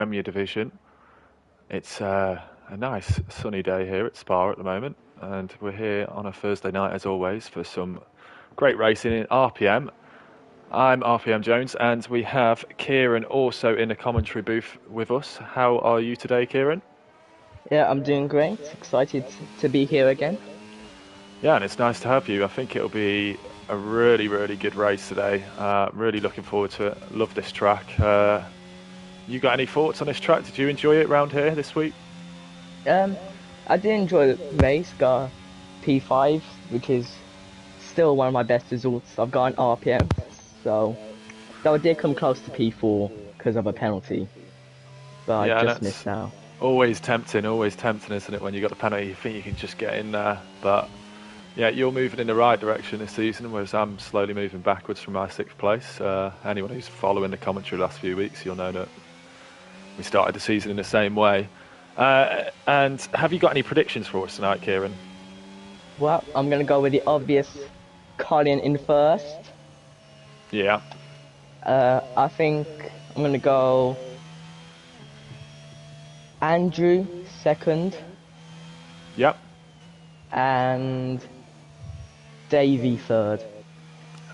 Premier Division. It's a nice sunny day here at Spa at the moment, and we're here on a Thursday night as always for some great racing in RPM. I'm RPM Jones, and we have Kieran also in the commentary booth with us. How are you today, Kieran? Yeah, I'm doing great. Excited to be here again. Yeah, and it's nice to have you. I think it'll be a really, really good race today. Really looking forward to it. Love this track. You got any thoughts on this track? Did you enjoy it round here this week? Um, I did enjoy the race, got P5, which is still one of my best results. I've got an RPM, so though I did come close to P4 because of a penalty, but I Yeah, and just that's missed out. always tempting, isn't it? When you got the penalty, you think you can just get in there. But yeah, you're moving in the right direction this season, whereas I'm slowly moving backwards from my sixth place. Anyone who's following the commentary the last few weeks, you'll know that we started the season in the same way. And have you got any predictions for us tonight, Kieran? Well, I'm gonna go with the obvious Colin in first. Yeah, I think I'm gonna go Andrew second yep. and Davey third.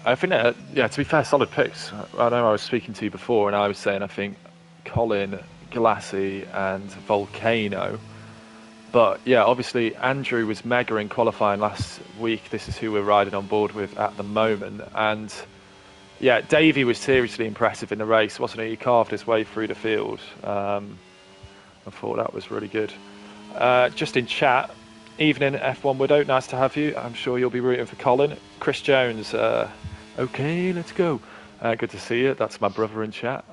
I think that, yeah, to be fair, solid picks. I know I was speaking to you before, and I was saying I think Colin, Glassy, and Volcano. But yeah, obviously Andrew was mega in qualifying last week. This is who we're riding on board with at the moment. And yeah, Davey was seriously impressive in the race, wasn't he? He carved his way through the field. I thought that was really good. Just in chat, evening F1 Widow, nice to have you. I'm sure you'll be rooting for Colin. Chris Jones, okay, let's go. Good to see you. That's my brother in chat.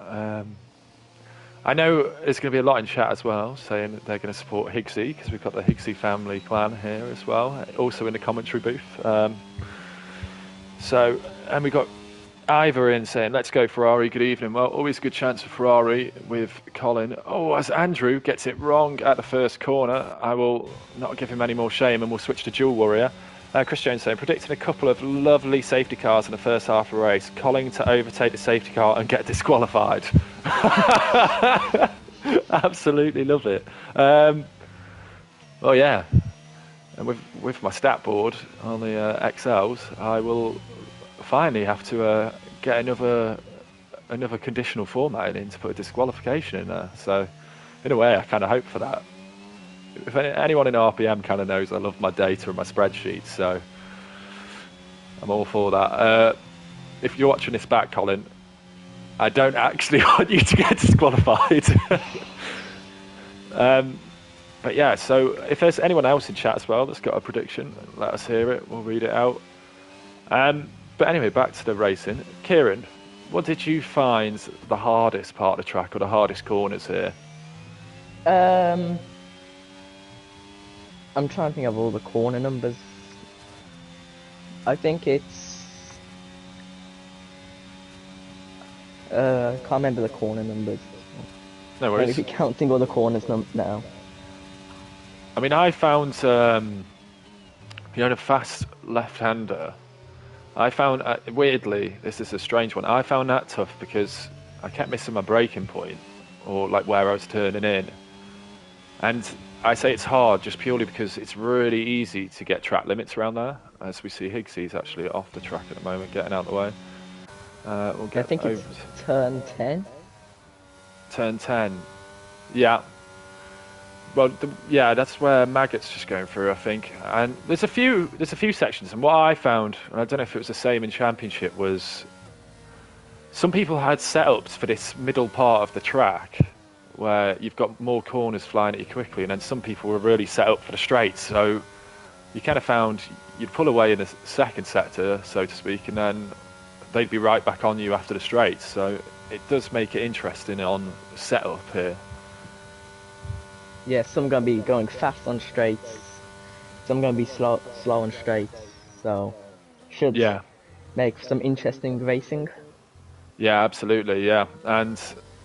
I know there's going to be a lot in chat as well, saying that they're going to support Higgsy, because we've got the Higgsy family clan here as well, also in the commentary booth. And we got Ivor in saying, let's go Ferrari, good evening. Well, always a good chance for Ferrari with Colin. Oh, as Andrew gets it wrong at the first corner, I will not give him any more shame and we'll switch to Dual Warrior. Chris Jones saying, predicting a couple of lovely safety cars in the first half of the race. Colin to overtake the safety car and get disqualified. Absolutely love it. Well, yeah. And with my stat board on the XLs, I will finally have to get another conditional formatting in to put a disqualification in there. So, in a way, I kind of hope for that. If anyone in RPM kind of knows, I love my data and my spreadsheets, so I'm all for that. If you're watching this back, Colin, I don't actually want you to get disqualified. But yeah, so if there's anyone else in chat as well that's got a prediction, let us hear it. We'll read it out. But anyway, back to the racing. Kieran, what did you find the hardest part of the track or the hardest corners here? Um, I'm trying to think of all the corner numbers. I think it's can't remember the corner numbers. No Maybe worries. if you're counting all the corners now. I mean, I found, the fast left-hander, I found, weirdly, this is a strange one, I found that tough because I kept missing my braking point, or like where I was turning in. And I say it's hard just purely because it's really easy to get track limits around there, as we see Higgsy's actually off the track at the moment, getting out of the way. We'll I get think it's over turn 10. turn 10. Yeah. Well, yeah, that's where Maggot's just going through, I think. And there's a few sections, and what I found, and I don't know if it was the same in Championship, was some people had setups for this middle part of the track where you've got more corners flying at you quickly, and then some people were really set up for the straights. So you kind of found you'd pull away in the second sector, so to speak, and then they'd be right back on you after the straights. So it does make it interesting on setup here. Yeah, some gonna be going fast on straights. Some gonna be slow on straights. So should Yeah. make some interesting racing. Yeah, absolutely. Yeah, and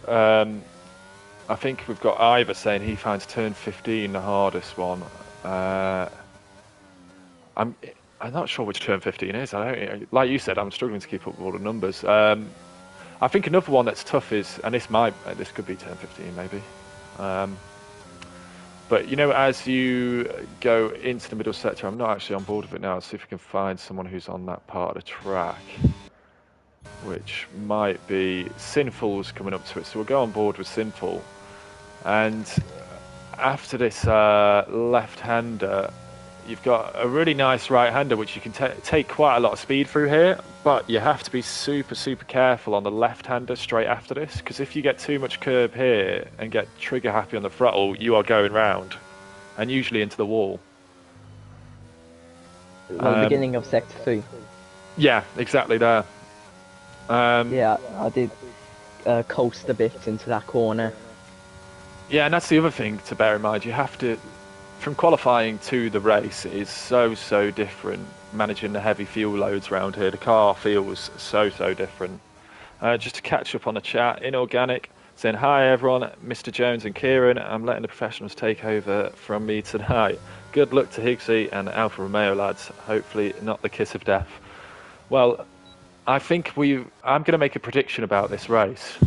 I think we've got Ivor saying he finds turn 15 the hardest one. I'm I'm not sure which turn 15 is. I don't, like you said, I'm struggling to keep up with all the numbers. I think another one that's tough is, and this could be turn 15 maybe. But you know, as you go into the middle sector, I'm not actually on board with it now. Let's see if we can find someone who's on that part of the track, which might be Sinful's coming up to it. So we'll go on board with Sinful. And after this left-hander, you've got a really nice right-hander, which you can take quite a lot of speed through here. But you have to be super, super careful on the left-hander straight after this, because if you get too much curb here and get trigger happy on the throttle, you are going round, and usually into the wall. Like the beginning of Sector 3. Yeah, exactly there. Yeah, I did coast a bit into that corner. Yeah, and that's the other thing to bear in mind. You have to, from qualifying to the race, it is so, so different. Managing the heavy fuel loads around here, the car feels so, so different. Just to catch up on the chat, Inorganic saying, hi everyone, Mr. Jones and Kieran, I'm letting the professionals take over from me tonight. Good luck to Higgsy and Alfa Romeo lads, hopefully not the kiss of death. Well, I think I'm going to make a prediction about this race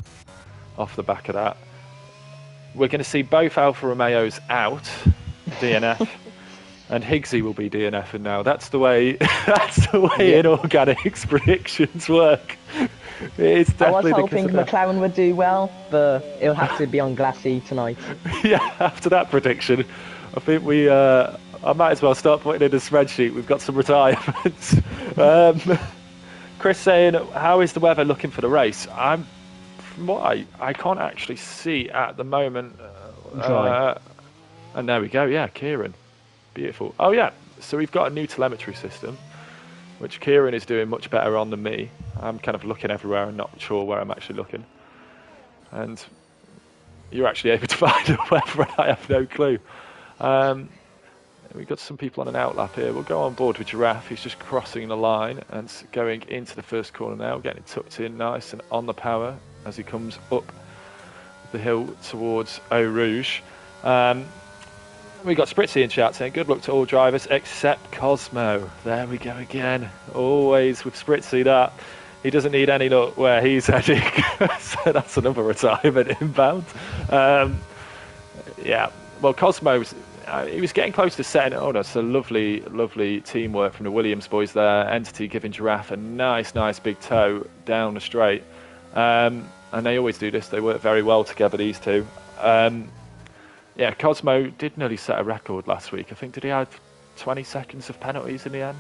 off the back of that. We're going to see both Alfa Romeos out, DNF. And Higgsy will be DNFing now. That's the way. That's the way Inorganic's predictions work. It's definitely. I was hoping McLaren would do well, but it'll have to be on Glassy tonight. Yeah, after that prediction, I think I might as well start putting in a spreadsheet. We've got some retirements. Chris saying, "How is the weather looking for the race?" From what I can't actually see at the moment. And there we go. Yeah, Kieran. Beautiful. Oh yeah, so we've got a new telemetry system, which Kieran is doing much better on than me. I'm kind of looking everywhere and not sure where I'm actually looking. And you're actually able to find the weather, and I have no clue. We've got some people on an outlap here. We'll go on board with Giraffe. He's just crossing the line and going into the first corner now, getting tucked in nice and on the power as he comes up the hill towards Eau Rouge. We got Spritzy in chat saying, good luck to all drivers except Cosmo. There we go again. Always with Spritzy that. He doesn't need any luck where he's heading. So that's another retirement inbound. Yeah, well, Cosmo, he was getting close to setting it on us. So lovely, lovely teamwork from the Williams boys there. Entity giving Giraffe a nice big toe down the straight. And they always do this. They work very well together, these two. Yeah, Cosmo did nearly set a record last week. I think, did he have 20 seconds of penalties in the end?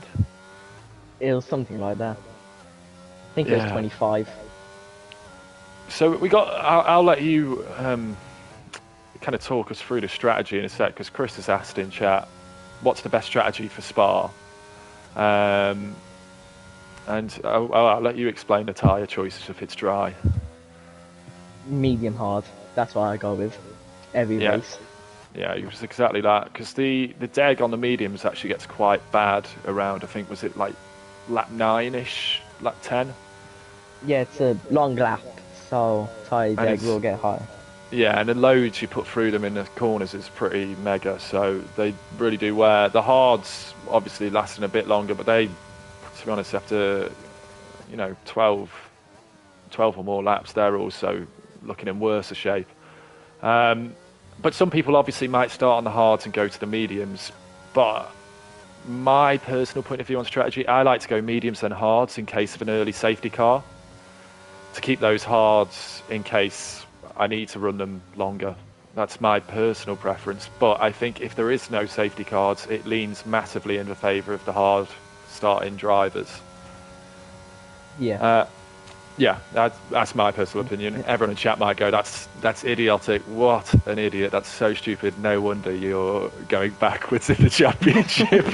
It was something like that. I think it was 25. So I'll let you kind of talk us through the strategy in a sec, because Chris has asked in chat, what's the best strategy for Spa? And I'll let you explain the tyre choices if it's dry. Medium hard. That's what I go with. Every race. Yeah, it was exactly that, because the deg on the mediums actually gets quite bad around, I think, was it like lap 9-ish, lap 10? Yeah, it's a long lap, so tyre deg will get high. Yeah, and the loads you put through them in the corners is pretty mega, so they really do wear. The hards obviously lasting a bit longer, but they, to be honest, after 12 or more laps, they're also looking in worse a shape. But some people obviously might start on the hards and go to the mediums. But my personal point of view on strategy, I like to go mediums then hards in case of an early safety car, to keep those hards in case I need to run them longer. That's my personal preference. But I think if there is no safety cars, it leans massively in the favour of the hard starting drivers. Yeah. Yeah, that's my personal opinion. Everyone in chat might go, that's idiotic. What an idiot. That's so stupid. No wonder you're going backwards in the championship.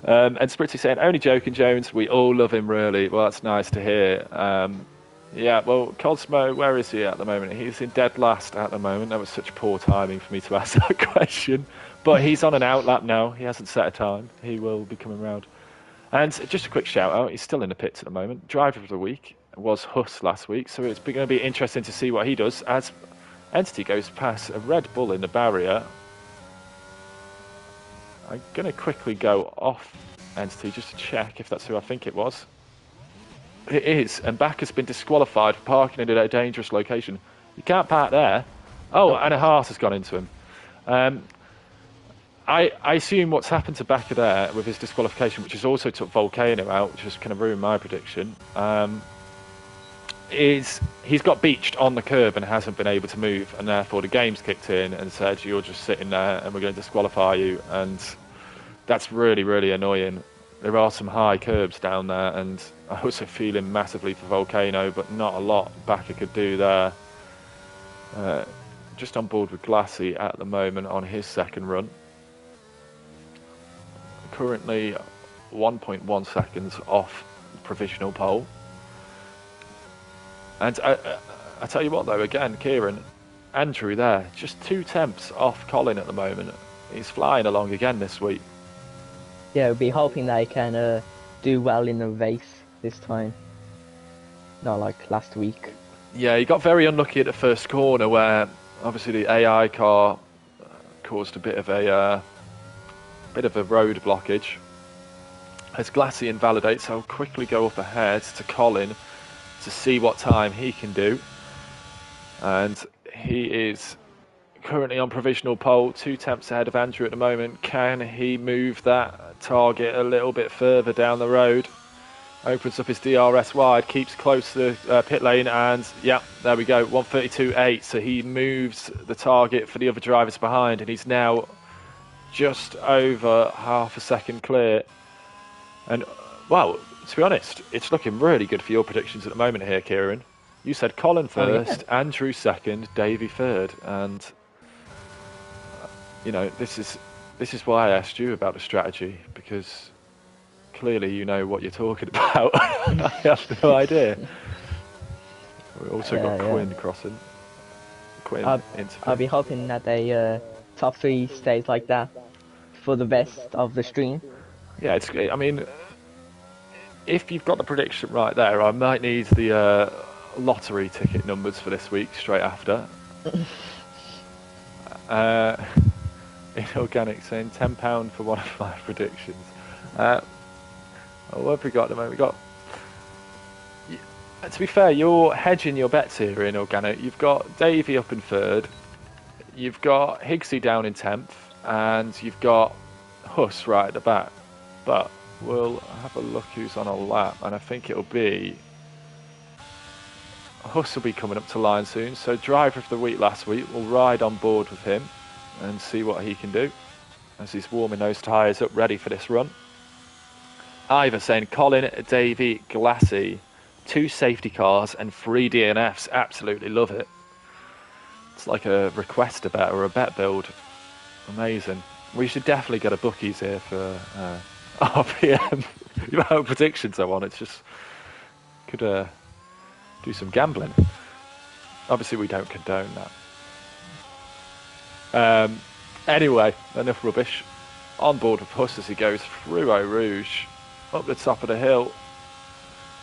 And Spritzy saying, only joking, Jones. We all love him, really. Well, that's nice to hear. Yeah, well, Cosmo, where is he at the moment? He's in dead last at the moment. That was such poor timing for me to ask that question. But he's on an outlap now. He hasn't set a time. He will be coming round. And just a quick shout out, he's still in the pits at the moment. Driver of the week was Huss last week, so it's going to be interesting to see what he does as Entity goes past a Red Bull in the barrier. I'm going to quickly go off Entity just to check if that's who I think it was. It is, and Back has been disqualified for parking in a dangerous location. You can't park there. Oh, and a Haas has gone into him. I assume what's happened to Backer there with his disqualification, which has also took Volcano out, which has kind of ruined my prediction, is he's got beached on the curb and hasn't been able to move, and therefore the game's kicked in and said, you're just sitting there and we're going to disqualify you, and that's really, really annoying. There are some high curbs down there, and I also feeling massively for Volcano, but not a lot Backer could do there. Just on board with Glassy at the moment on his second run. Currently 1.1 seconds off provisional pole. And I tell you what though, again, Kieran, Andrew there, just 2 tenths off Colin at the moment. He's flying along again this week. Yeah, we'll be hoping they can do well in the race this time. Not like last week. Yeah, he got very unlucky at the first corner where obviously the AI car caused a bit of a road blockage. As Glassy invalidates, I'll quickly go up ahead to Colin to see what time he can do. And he is currently on provisional pole, 2 tenths ahead of Andrew at the moment. Can he move that target a little bit further down the road? Opens up his DRS wide, keeps close to the pit lane, and yeah, there we go, 1:32.8. So he moves the target for the other drivers behind, and he's now just over half a second clear. And well, to be honest, it's looking really good for your predictions at the moment here, Kieran. You said Colin first, Andrew second, Davey third, and you know, this is why I asked you about the strategy, because clearly you know what you're talking about. I have no idea. We also got Quinn crossing. Quinn I'll be hoping that they top 3 stays like that for the rest of the stream. Yeah, I mean, if you've got the prediction right there, I might need the lottery ticket numbers for this week straight after. Inorganic saying £10 for one of my predictions. What have we got at the moment? To be fair, you're hedging your bets here in Organic. You've got Davey up in third, you've got Higgsy down in 10th, and you've got Huss right at the back. But we'll have a look who's on a lap, and I think it'll be Huss will be coming up to line soon. So driver of the week last week, we'll ride on board with him and see what he can do as he's warming those tyres up ready for this run. Ivor saying Colin, Davey, Glassy, 2 safety cars and 3 DNFs. Absolutely love it. It's like a request a bet or a bet build. Amazing. We should definitely get a bookies here for RPM. You know how predictions I want. It's just could do some gambling. Obviously, we don't condone that. Anyway, enough rubbish. On board with Huss as he goes through Eau Rouge, up the top of the hill,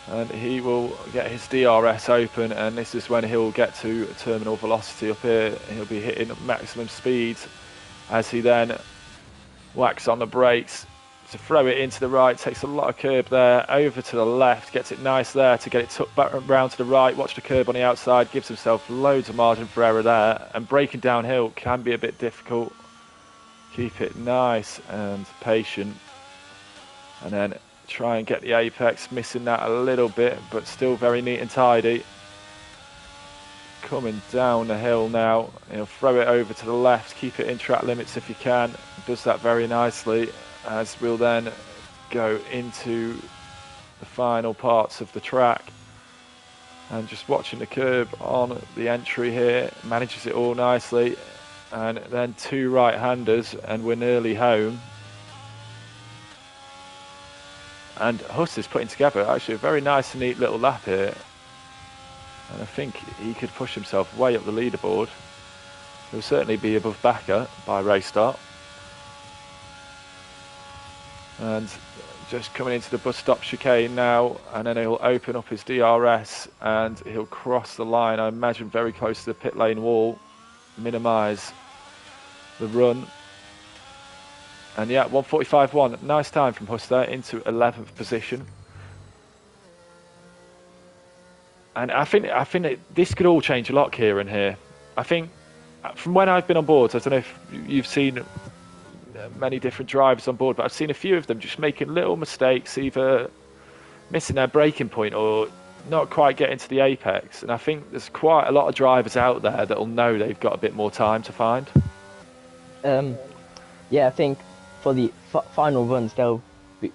and he will get his DRS open, and this is when he'll get to terminal velocity up here. He'll be hitting maximum speed as he then whacks on the brakes to throw it into the right. Takes a lot of curb there, over to the left, gets it nice there to get it tucked back round to the right. Watch the curb on the outside, gives himself loads of margin for error there, and braking downhill can be a bit difficult. Keep it nice and patient, and then try and get the apex, missing that a little bit, but still very neat and tidy. Coming down the hill now, he'll throw it over to the left, keep it in track limits if you can. Does that very nicely, as we'll then go into the final parts of the track. And just watching the curb on the entry here, manages it all nicely, and then 2 right-handers, and we're nearly home. And Huss is putting together actually a very nice and neat little lap here. And I think he could push himself way up the leaderboard. He'll certainly be above Backer by race start. And just coming into the bus stop chicane now, and then he'll open up his DRS and he'll cross the line, I imagine very close to the pit lane wall, minimise the run. And yeah, 1:45.1, nice time from Huss there, into 11th position. And I think this could all change a lot, Kieran. Here, I think from when I've been on board, I don't know if you've seen many different drivers on board, but I've seen a few of them just making little mistakes, either missing their braking point or not quite getting to the apex. And I think there's quite a lot of drivers out there that'll know they've got a bit more time to find. Yeah, I think for the final runs they'll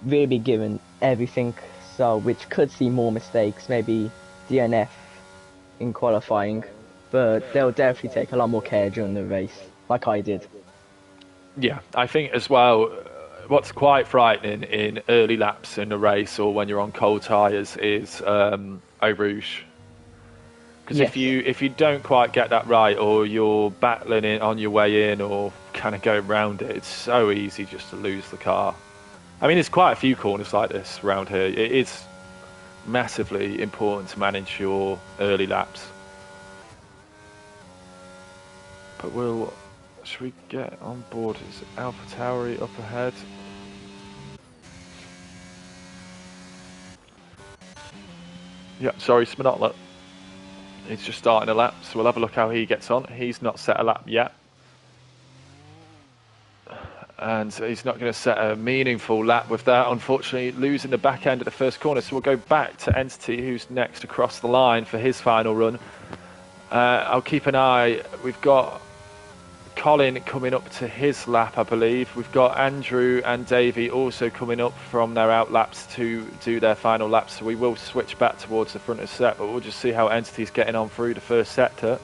really be given everything, so which could see more mistakes, maybe DNF in qualifying, but they'll definitely take a lot more care during the race, like I did. Yeah, I think as well, what's quite frightening in early laps in a race or when you're on cold tyres is Eau Rouge. Because Yes. if you don't quite get that right, or you're battling it on your way in, or kind of going around it, it's so easy just to lose the car. I mean, there's quite a few corners like this around here. It is massively important to manage your early laps. But should we get on board? Is Alpha Tauri up ahead? Yeah, sorry, Sminotla. He's just starting a lap, so we'll have a look how he gets on. He's not set a lap yet. And he's not going to set a meaningful lap with that, unfortunately, losing the back end at the first corner. So we'll go back to Entity, who's next across the line for his final run. I'll keep an eye. We've got Colin coming up to his lap, I believe. We've got Andrew and Davey also coming up from their out laps to do their final laps. So we will switch back towards the front of the set, but we'll just see how Entity's getting on through the first sector.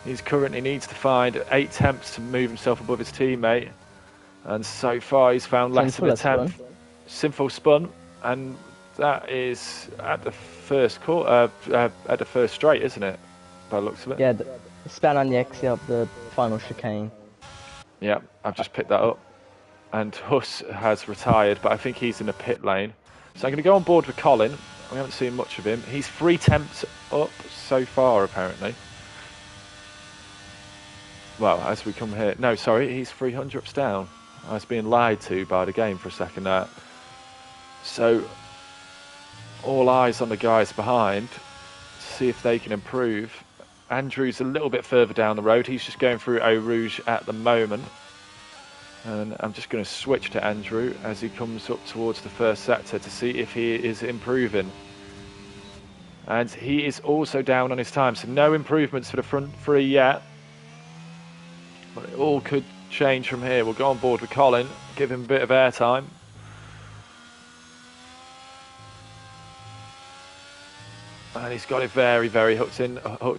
He currently needs to find 8 tenths to move himself above his teammate. And so far he's found less than a tenth. Sinful spun, and that is at the first at the first straight, isn't it? By the looks of it. Yeah, the span on the exit of the final chicane. Yeah, I've just picked that up. And Huss has retired, but I think he's in the pit lane. So I'm going to go on board with Colin. We haven't seen much of him. He's 3 tenths up so far, apparently. Well, as we come here... No, sorry, he's 3 hundredths down. I was being lied to by the game for a second there. So, all eyes on the guys behind to see if they can improve. Andrew's a little bit further down the road. He's just going through Eau Rouge at the moment. And I'm just going to switch to Andrew as he comes up towards the first sector to see if he is improving. And he is also down on his time, so no improvements for the front 3 yet. But it all could change from here. We'll go on board with Colin, give him a bit of airtime. And he's got it very, very hooked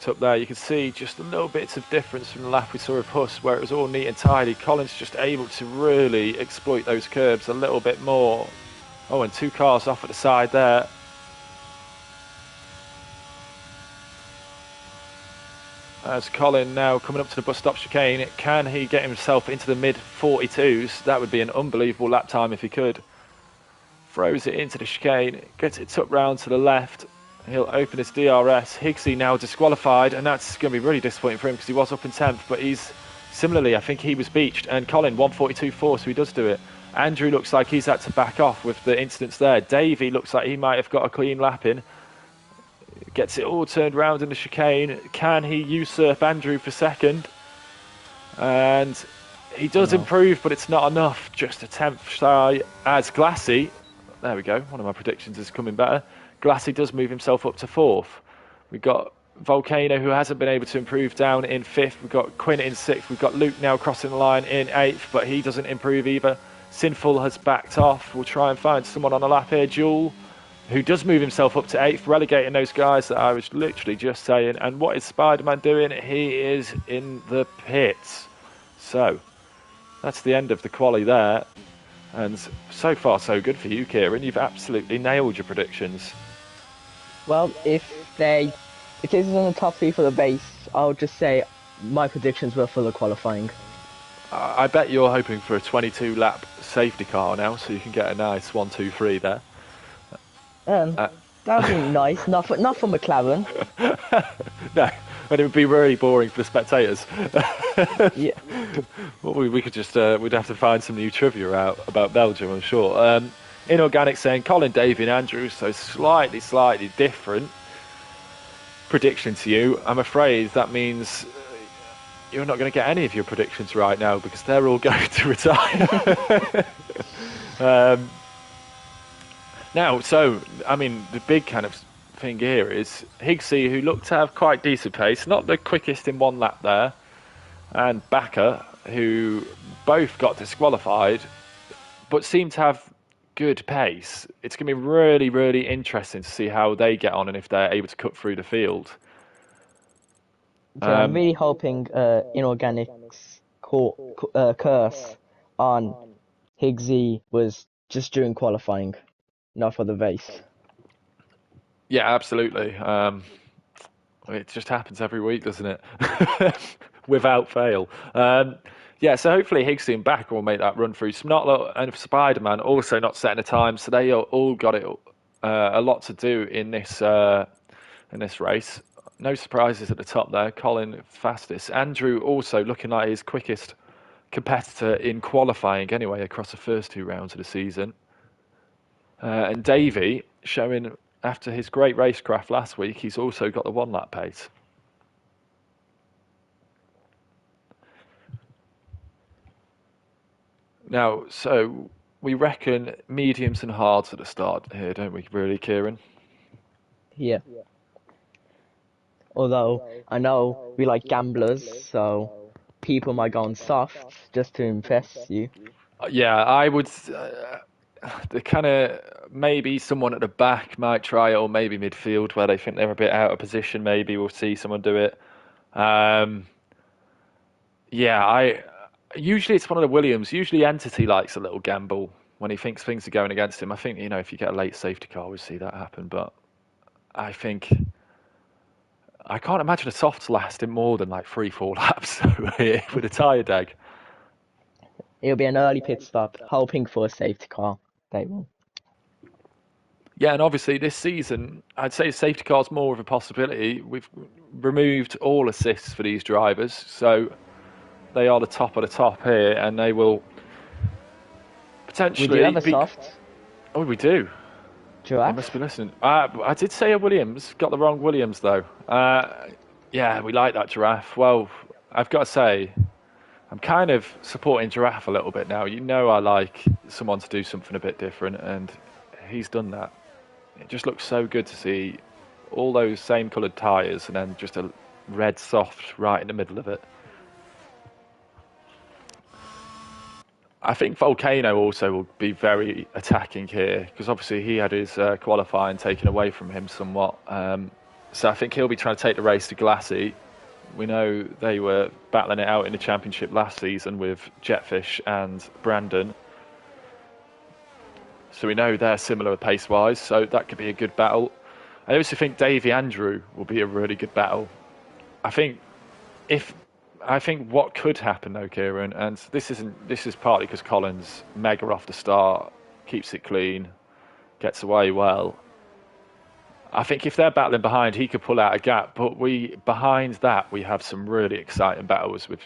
up there. You can see just a little bits of difference from the lap we saw of Huss, where it was all neat and tidy. Colin's just able to really exploit those curbs a little bit more. Oh, and 2 cars off at the side there. As Colin now coming up to the bus stop chicane, can he get himself into the mid 42s? That would be an unbelievable lap time if he could. Throws it into the chicane, gets it tucked round to the left. He'll open his DRS. Higgsy now disqualified, and that's going to be really disappointing for him because he was up in 10th, but he's similarly, I think he was beached. And Colin 142.4, so he does do it. Andrew looks like he's had to back off with the incidents there. Davey looks like he might have got a clean lap in. Gets it all turned round in the chicane. Can he usurp Andrew for second? And he does improve, but it's not enough. Just a 10th shy as Glassy. There we go. One of my predictions is coming better. Glassy does move himself up to 4th. We've got Volcano, who hasn't been able to improve, down in 5th. We've got Quinn in 6th. We've got Luke now crossing the line in 8th, but he doesn't improve either. Sinful has backed off. We'll try and find someone on the lap here. Jewel, who does move himself up to 8th, relegating those guys that I was literally just saying. And what is Spider-Man doing? He is in the pits. So, that's the end of the quali there. And so far, so good for you, Kieran. You've absolutely nailed your predictions. Well, if this isn't the top 3 for the base, I'll just say my predictions were for the qualifying. I bet you're hoping for a 22-lap safety car now, so you can get a nice 1, 2, 3 there. That would be nice. Not for McLaren. No, but it would be really boring for the spectators. Yeah. Well, we could just we'd have to find some new trivia out about Belgium, I'm sure. Inorganic saying Colin, Davey, and Andrew, so slightly different. prediction to you, I'm afraid that means you're not going to get any of your predictions right now because they're all going to retire. Now, so, I mean, the big kind of thing here is Higgsy, who looked to have quite decent pace, not the quickest in one lap there, and Bakker, who both got disqualified, but seemed to have good pace. It's going to be really, really interesting to see how they get on and if they're able to cut through the field. I'm really hoping Inorganic's curse on Higgsy was just during qualifying, not for the race. Yeah, absolutely. It just happens every week, doesn't it? Without fail. Yeah, so hopefully Higgsy and Bakker will make that run through. Snotler and Spider-Man also not setting a time, so they all got it a lot to do in this race. No surprises at the top there. Colin fastest. Andrew also looking like his quickest competitor in qualifying anyway across the first 2 rounds of the season. And Davey showing after his great racecraft last week, he's also got the 1 lap pace. Now, so we reckon mediums and hards at the start here, don't we, really, Kieran? Yeah. Although I know we like gamblers, so people might go on soft just to impress you. Yeah, I would. The kind of maybe someone at the back might try it, or maybe midfield where they think they're a bit out of position. Maybe we'll see someone do it. Yeah, I usually it's one of the Williams. Usually, Entity likes a little gamble when he thinks things are going against him. I think if you get a late safety car, we'll see that happen. But I think I can't imagine a softs lasting more than like 3-4 laps with a tyre deg. It'll be an early pit stop, hoping for a safety car. They will. Yeah, and obviously this season, I'd say safety car's more of a possibility. We've removed all assists for these drivers, so they are the top of the top here, and they will potentially. We do have a soft. Oh, we do. Giraffe? I must be listening. I did say a Williams. Got the wrong Williams though. Yeah, we like that Giraffe. Well, I've got to say, I'm kind of supporting Giraffe a little bit now. I like someone to do something a bit different, and he's done that. It just looks so good to see all those same coloured tyres and then just a red soft right in the middle of it. I think Volcano also will be very attacking here because obviously he had his qualifying taken away from him somewhat. So I think he'll be trying to take the race to Glassy. We know they were battling it out in the championship last season with Jetfish and Brandon. So we know they're similar pace-wise, so that could be a good battle. I also think Davey Andrew will be a really good battle. I think what could happen though, Kieran, and this is partly because Colin's mega off the start, keeps it clean, gets away well. I think if they're battling behind, he could pull out a gap, but behind that we have some really exciting battles with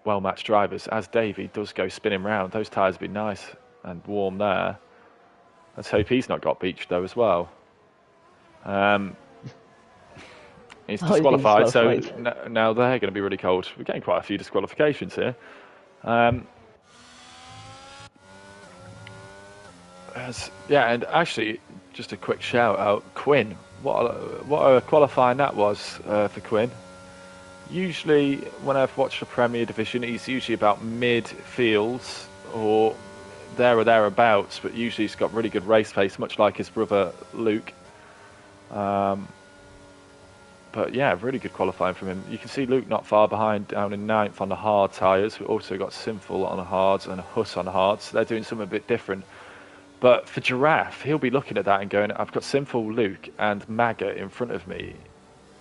well-matched drivers. As Davey does go spinning round, those tyres have been nice and warm there. Let's hope he's not got beached though as well. He's disqualified, so now they're going to be really cold. We're getting quite a few disqualifications here. And actually, just a quick shout out, Quinn. What a qualifying that was for Quinn. Usually, when I've watched the Premier Division, he's usually about mid-fields or there or thereabouts, but usually he's got really good race pace, much like his brother Luke. But yeah, really good qualifying from him. You can see Luke not far behind, down in 9th on the hard tyres. We've also got Sinful on the hards and Huss on the hards. So they're doing something a bit different. But for Giraffe, he'll be looking at that and going, I've got Sinful, Luke and Maggot in front of me,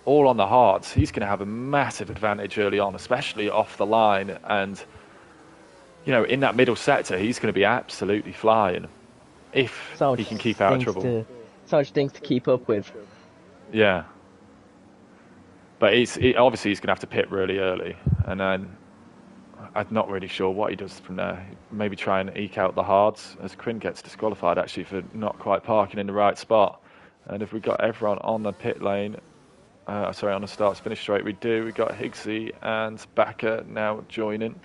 all on the hards. He's going to have a massive advantage early on, especially off the line. And, in that middle sector, he's going to be absolutely flying if he can keep out of trouble. So much things to keep up with. Yeah. But obviously he's going to have to pit really early, and then I'm not really sure what he does from there. Maybe try and eke out the hards, as Quinn gets disqualified actually for not quite parking in the right spot. And if we've got everyone on the pit lane, sorry, on a start-finish straight, we do. We've got Higgsy and Backer now joining.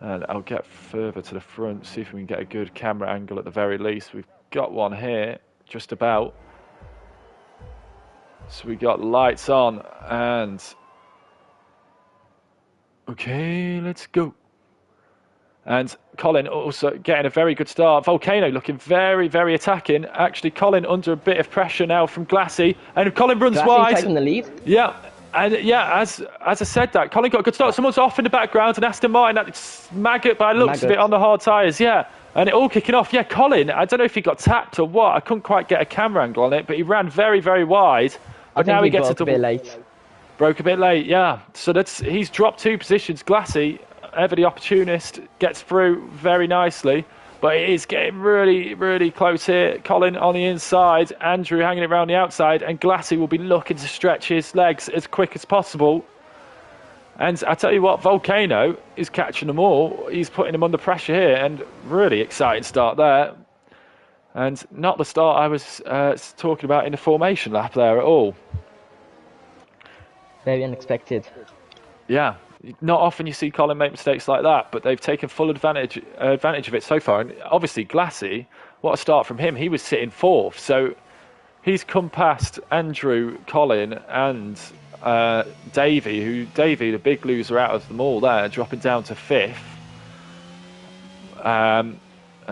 And I'll get further to the front, see if we can get a good camera angle at the very least. We've got one here, just about. So we got lights on and... Okay, let's go. And Colin also getting a very good start. Volcano looking very, very attacking. Actually, Colin under a bit of pressure now from Glassy. And Colin runs wide. Taking the lead. Yeah. And yeah, as I said that, Colin got a good start. Someone's off in the background and Aston Martin, that's Maggot by looks of it on the hard tyres, yeah. And it all kicking off. Yeah, Colin, I don't know if he got tapped or what. I couldn't quite get a camera angle on it, but he ran very, very wide. But now he gets a double. Broke a bit late. Broke a bit late, yeah. So he's dropped 2 positions. Glassy, ever the opportunist, gets through very nicely. But it is getting really, really close here. Colin on the inside, Andrew hanging around the outside, and Glassy will be looking to stretch his legs as quick as possible. And I tell you what, Volcano is catching them all. He's putting them under pressure here, and really exciting start there. And not the start I was talking about in the formation lap there at all. Very unexpected. Yeah. Not often you see Colin make mistakes like that, but they've taken full advantage of it so far. And obviously, Glassy, what a start from him. He was sitting 4th, so he's come past Andrew, Colin, and Davey, the big loser out of them all there, dropping down to 5th. And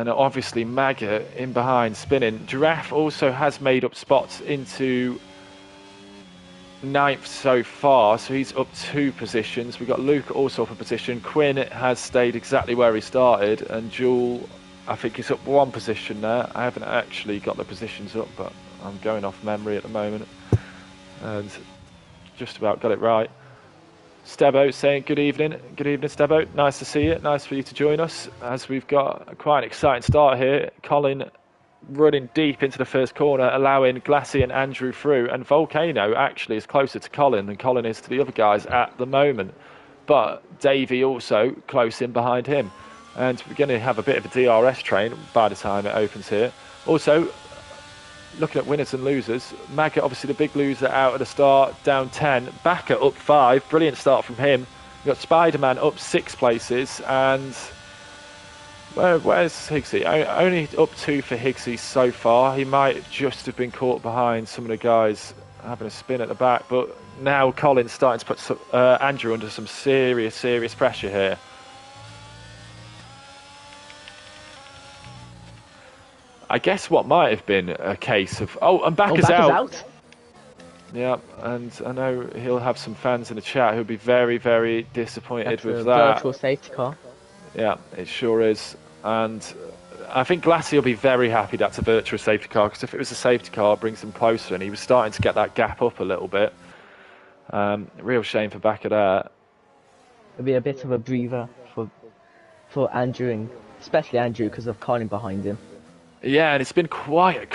obviously, Maggot in behind, spinning. Giraffe also has made up spots into 9th so far, so he's up 2 positions. We've got Luke also up a position. Quinn has stayed exactly where he started, and Jewel, I think he's up 1 position there. I haven't actually got the positions up, but I'm going off memory at the moment, and just about got it right. Stebo saying good evening. Good evening, Stebo. Nice to see you. Nice for you to join us, as we've got quite an exciting start here. Colin running deep into the first corner, allowing Glassy and Andrew through, and Volcano actually is closer to Colin than Colin is to the other guys at the moment, but Davey also close in behind him, and we're going to have a bit of a DRS train by the time it opens here. Also, looking at winners and losers, Maggot obviously the big loser out at the start, down 10, Backer up 5, brilliant start from him. We've got Spider-Man up 6 places, and where's Higgsy? Only up 2 for Higgsy so far. He might just have been caught behind some of the guys having a spin at the back, but now Colin's starting to put Andrew under some serious pressure here. I guess what might have been a case of... Oh, and Backer's out. Yeah, and I know he'll have some fans in the chat who'll be very, very disappointed with that. Virtual safety car. Yeah, it sure is. And I think Glassy will be very happy that's a virtual safety car, because if it was a safety car, it brings him closer, and he was starting to get that gap up a little bit. Real shame for Backer there. It'll be a bit of a breather for Andrew, and especially Andrew, because of Colin behind him. Yeah, and it's been quite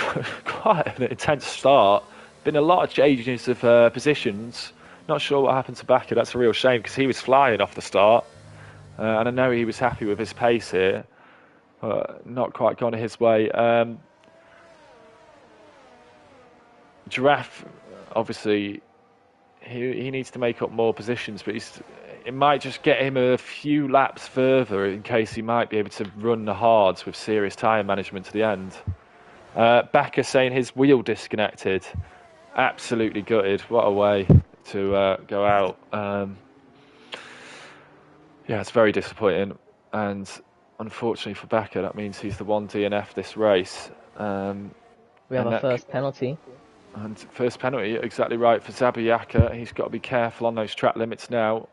an intense start. Been a lot of changes of positions. Not sure what happened to Backer. That's a real shame, because he was flying off the start. And I know he was happy with his pace here, but not quite gone his way. Giraffe, obviously, he needs to make up more positions, but it might just get him a few laps further in case he might be able to run the hards with serious tyre management to the end. Backer saying his wheel disconnected. Absolutely gutted. What a way to go out. Yeah, it's very disappointing, and unfortunately for Backer, that means he's the 1 DNF this race. We have a first penalty. And first penalty, exactly right, for Zabayaka. He's got to be careful on those track limits now.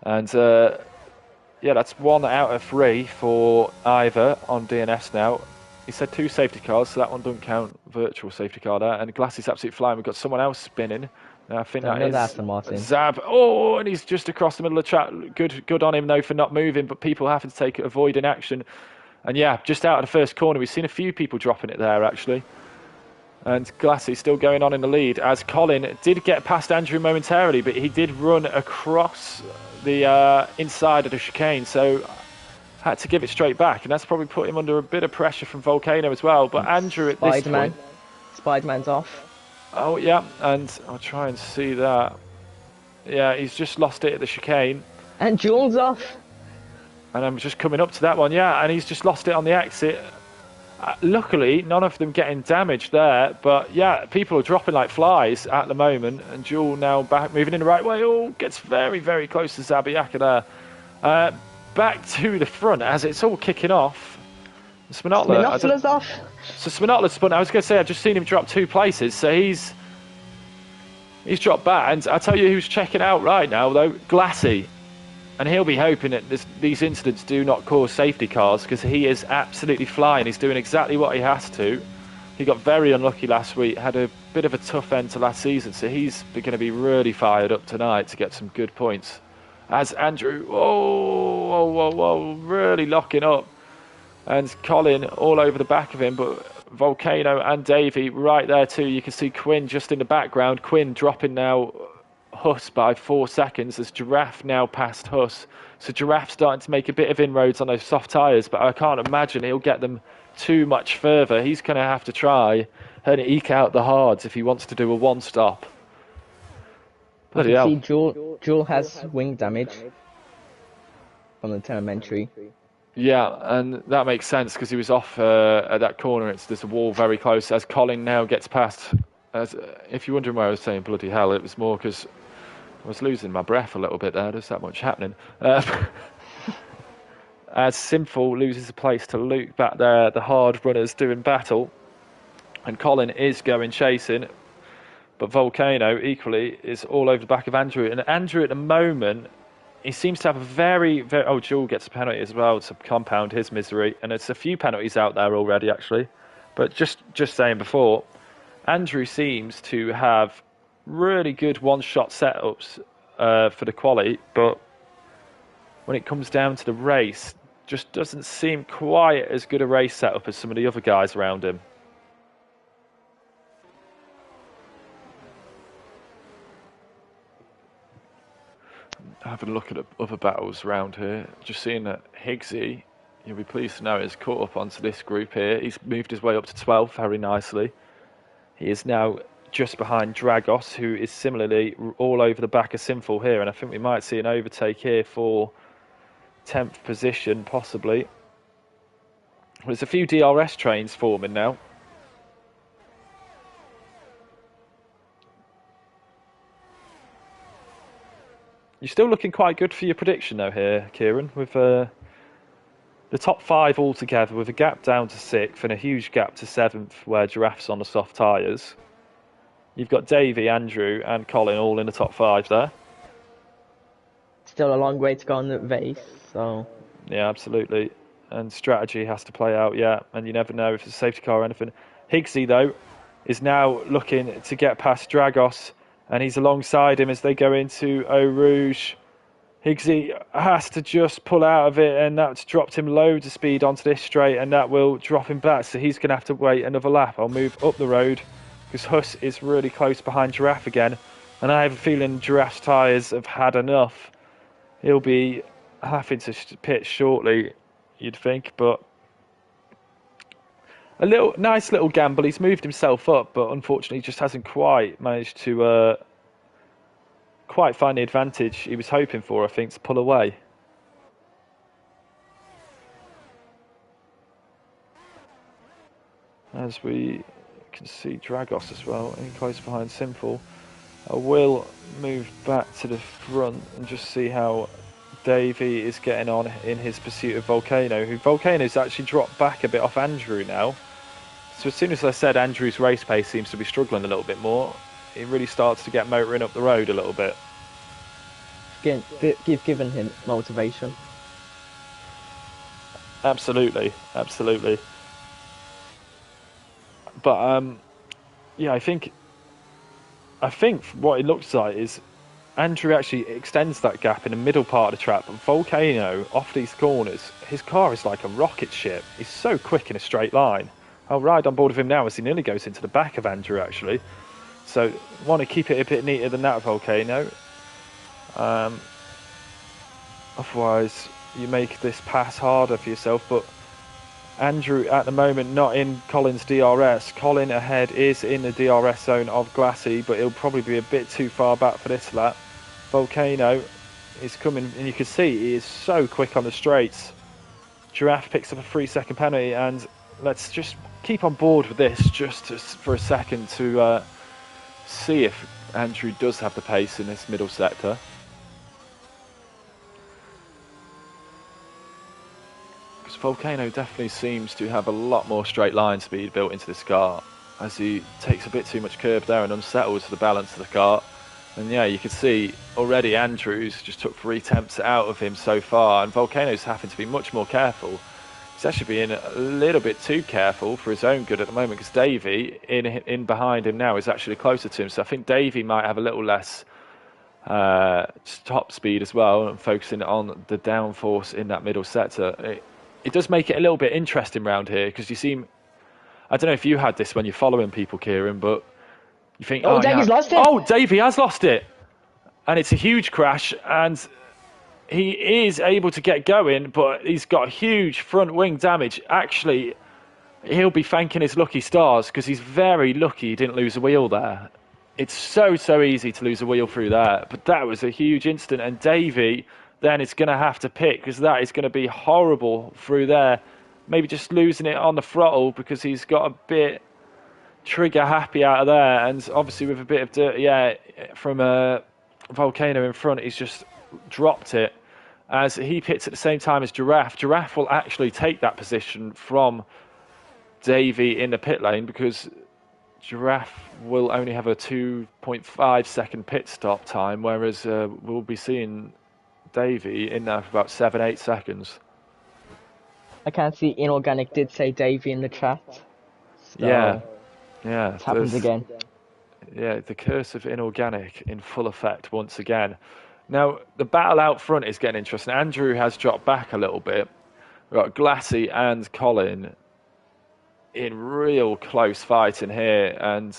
And yeah, that's 1 out of 3 for Ivor on DNS now. He said 2 safety cars, so that one doesn't count. Virtual safety car there. And Glassy's absolutely flying. We've got someone else spinning. I think that is Aston Martin. Zab. Oh, and he's just across the middle of the track. Good on him though for not moving, but people having to take avoiding action. And yeah, just out of the first corner, we've seen a few people dropping it there actually. And Glassy still going on in the lead, as Colin did get past Andrew momentarily, but he did run across the inside of the chicane, so had to give it straight back, and that's probably put him under a bit of pressure from Volcano as well. But Andrew at this point... Spider-Man's off. Oh, yeah, and I'll try and see that. Yeah, he's just lost it at the chicane. And Jules off. And I'm just coming up to that one, yeah, and he's just lost it on the exit. Luckily, none of them getting damaged there, but yeah, people are dropping like flies at the moment, and Jewel now back moving in the right way. Oh, gets very, very close to Zabiaka there. Back to the front as it's all kicking off. Spinotola's off. So Spinotola's spun. I was going to say, I've just seen him drop 2 places, so he's dropped back. And I tell you who's checking out right now, though, Glassy. And he'll be hoping that these incidents do not cause safety cars, because he is absolutely flying. He's doing exactly what he has to. He got very unlucky last week, had a bit of a tough end to last season, so he's going to be really fired up tonight to get some good points. As Andrew, whoa, really locking up. And Colin all over the back of him, but Volcano and Davey right there too. You can see Quinn just in the background. Quinn dropping now Huss by 4 seconds as Giraffe now passed Huss. So Giraffe starting to make a bit of inroads on those soft tyres, but I can't imagine he'll get them too much further. He's going to have to try and eke out the hards if he wants to do a one-stop. Bloody hell. See, Jewel has wing damage from the telemetry. Yeah, and that makes sense because he was off at that corner. There's a wall very close as Colin now gets past. If you're wondering why I was saying bloody hell, it was more because I was losing my breath a little bit there. There's that much happening. As Sinful loses a place to Luke back there, the hard runners doing battle. And Colin is going chasing. But Volcano equally is all over the back of Andrew. And Andrew at the moment, he seems to have a very, very... Oh, Jewel gets a penalty as well to compound his misery. And it's a few penalties out there already, actually. But just saying before, Andrew seems to have really good one-shot setups for the quali. But when it comes down to the race, just doesn't seem quite as good a race setup as some of the other guys around him. Having a look at other battles around here, just seeing that Higgsy, you'll be pleased to know, is caught up onto this group here. He's moved his way up to 12th very nicely. He is now just behind Dragos, who is similarly all over the back of Sinful here, and I think we might see an overtake here for 10th position, possibly. There's a few DRS trains forming now. You're still looking quite good for your prediction, though, here, Kieran, with the top 5 altogether, with a gap down to 6th and a huge gap to 7th, where Giraffe's on the soft tyres. You've got Davey, Andrew, and Colin all in the top 5 there. Still a long way to go in the race, so... Yeah, absolutely. And strategy has to play out, yeah, and you never know if it's a safety car or anything. Higgsy, though, is now looking to get past Dragos, and he's alongside him as they go into Eau Rouge. Higgsy has to just pull out of it, and that's dropped him loads of speed onto this straight, and that will drop him back, so he's going to have to wait another lap. I'll move up the road, because Huss is really close behind Giraffe again, and I have a feeling Giraffe's tyres have had enough. He'll be having to pit shortly, you'd think, but a nice little gamble. He's moved himself up, but unfortunately just hasn't quite managed to quite find the advantage he was hoping for, I think, to pull away. As we can see Dragos as well, in close behind Simple. I will move back to the front and just see how Davey is getting on in his pursuit of Volcano, who Volcano's actually dropped back a bit off Andrew now. So as soon as I said Andrew's race pace seems to be struggling a little bit more, he really starts to get motoring up the road a little bit. You've given him motivation. Absolutely. But yeah, I think what it looks like is Andrew actually extends that gap in the middle part of the track, but Volcano, off these corners, his car is like a rocket ship. He's so quick in a straight line. I'll ride on board with him now as he nearly goes into the back of Andrew, actually. So, want to keep it a bit neater than that, Volcano. Otherwise, you make this pass harder for yourself, but Andrew at the moment not in Colin's DRS. Colin ahead is in the DRS zone of Glassy, but he'll probably be a bit too far back for this lap. Volcano is coming, and you can see he is so quick on the straights. Giraffe picks up a 3-second penalty, and let's just keep on board with this for a second to see if Andrew does have the pace in this middle sector. Because Volcano definitely seems to have a lot more straight line speed built into this car, as he takes a bit too much curb there and unsettles the balance of the car. And yeah, you can see already Andrews just took 3 attempts out of him so far, and Volcano's having to be much more careful. He's actually being a little bit too careful for his own good at the moment, because Davey in behind him now is actually closer to him. So I think Davey might have a little less top speed as well, and focusing on the downforce in that middle sector. It does make it a little bit interesting round here, because you seem, I don't know if you had this when you're following people, Kieran, but you think, oh, Davey's lost it. Oh, Davey has lost it, and it's a huge crash, and he is able to get going, but he's got huge front wing damage. Actually, he'll be thanking his lucky stars, because he's very lucky he didn't lose a wheel there. It's so easy to lose a wheel through there, but that was a huge incident, and Davey then is going to have to pick, because that is going to be horrible through there. Maybe just losing it on the throttle, because he's got a bit trigger happy out of there, and obviously with a bit of dirt, from a Volcano in front, he's just dropped it as he pits at the same time as Giraffe. Giraffe will actually take that position from Davey in the pit lane, because Giraffe will only have a 2.5 second pit stop time, whereas we'll be seeing Davey in there for about 7-8 seconds. I can't see Inorganic did say Davey in the chat. So Yeah, it happens again. Yeah, the curse of Inorganic in full effect once again. Now, the battle out front is getting interesting. Andrew has dropped back a little bit. We've got Glassy and Colin in real close fighting here, and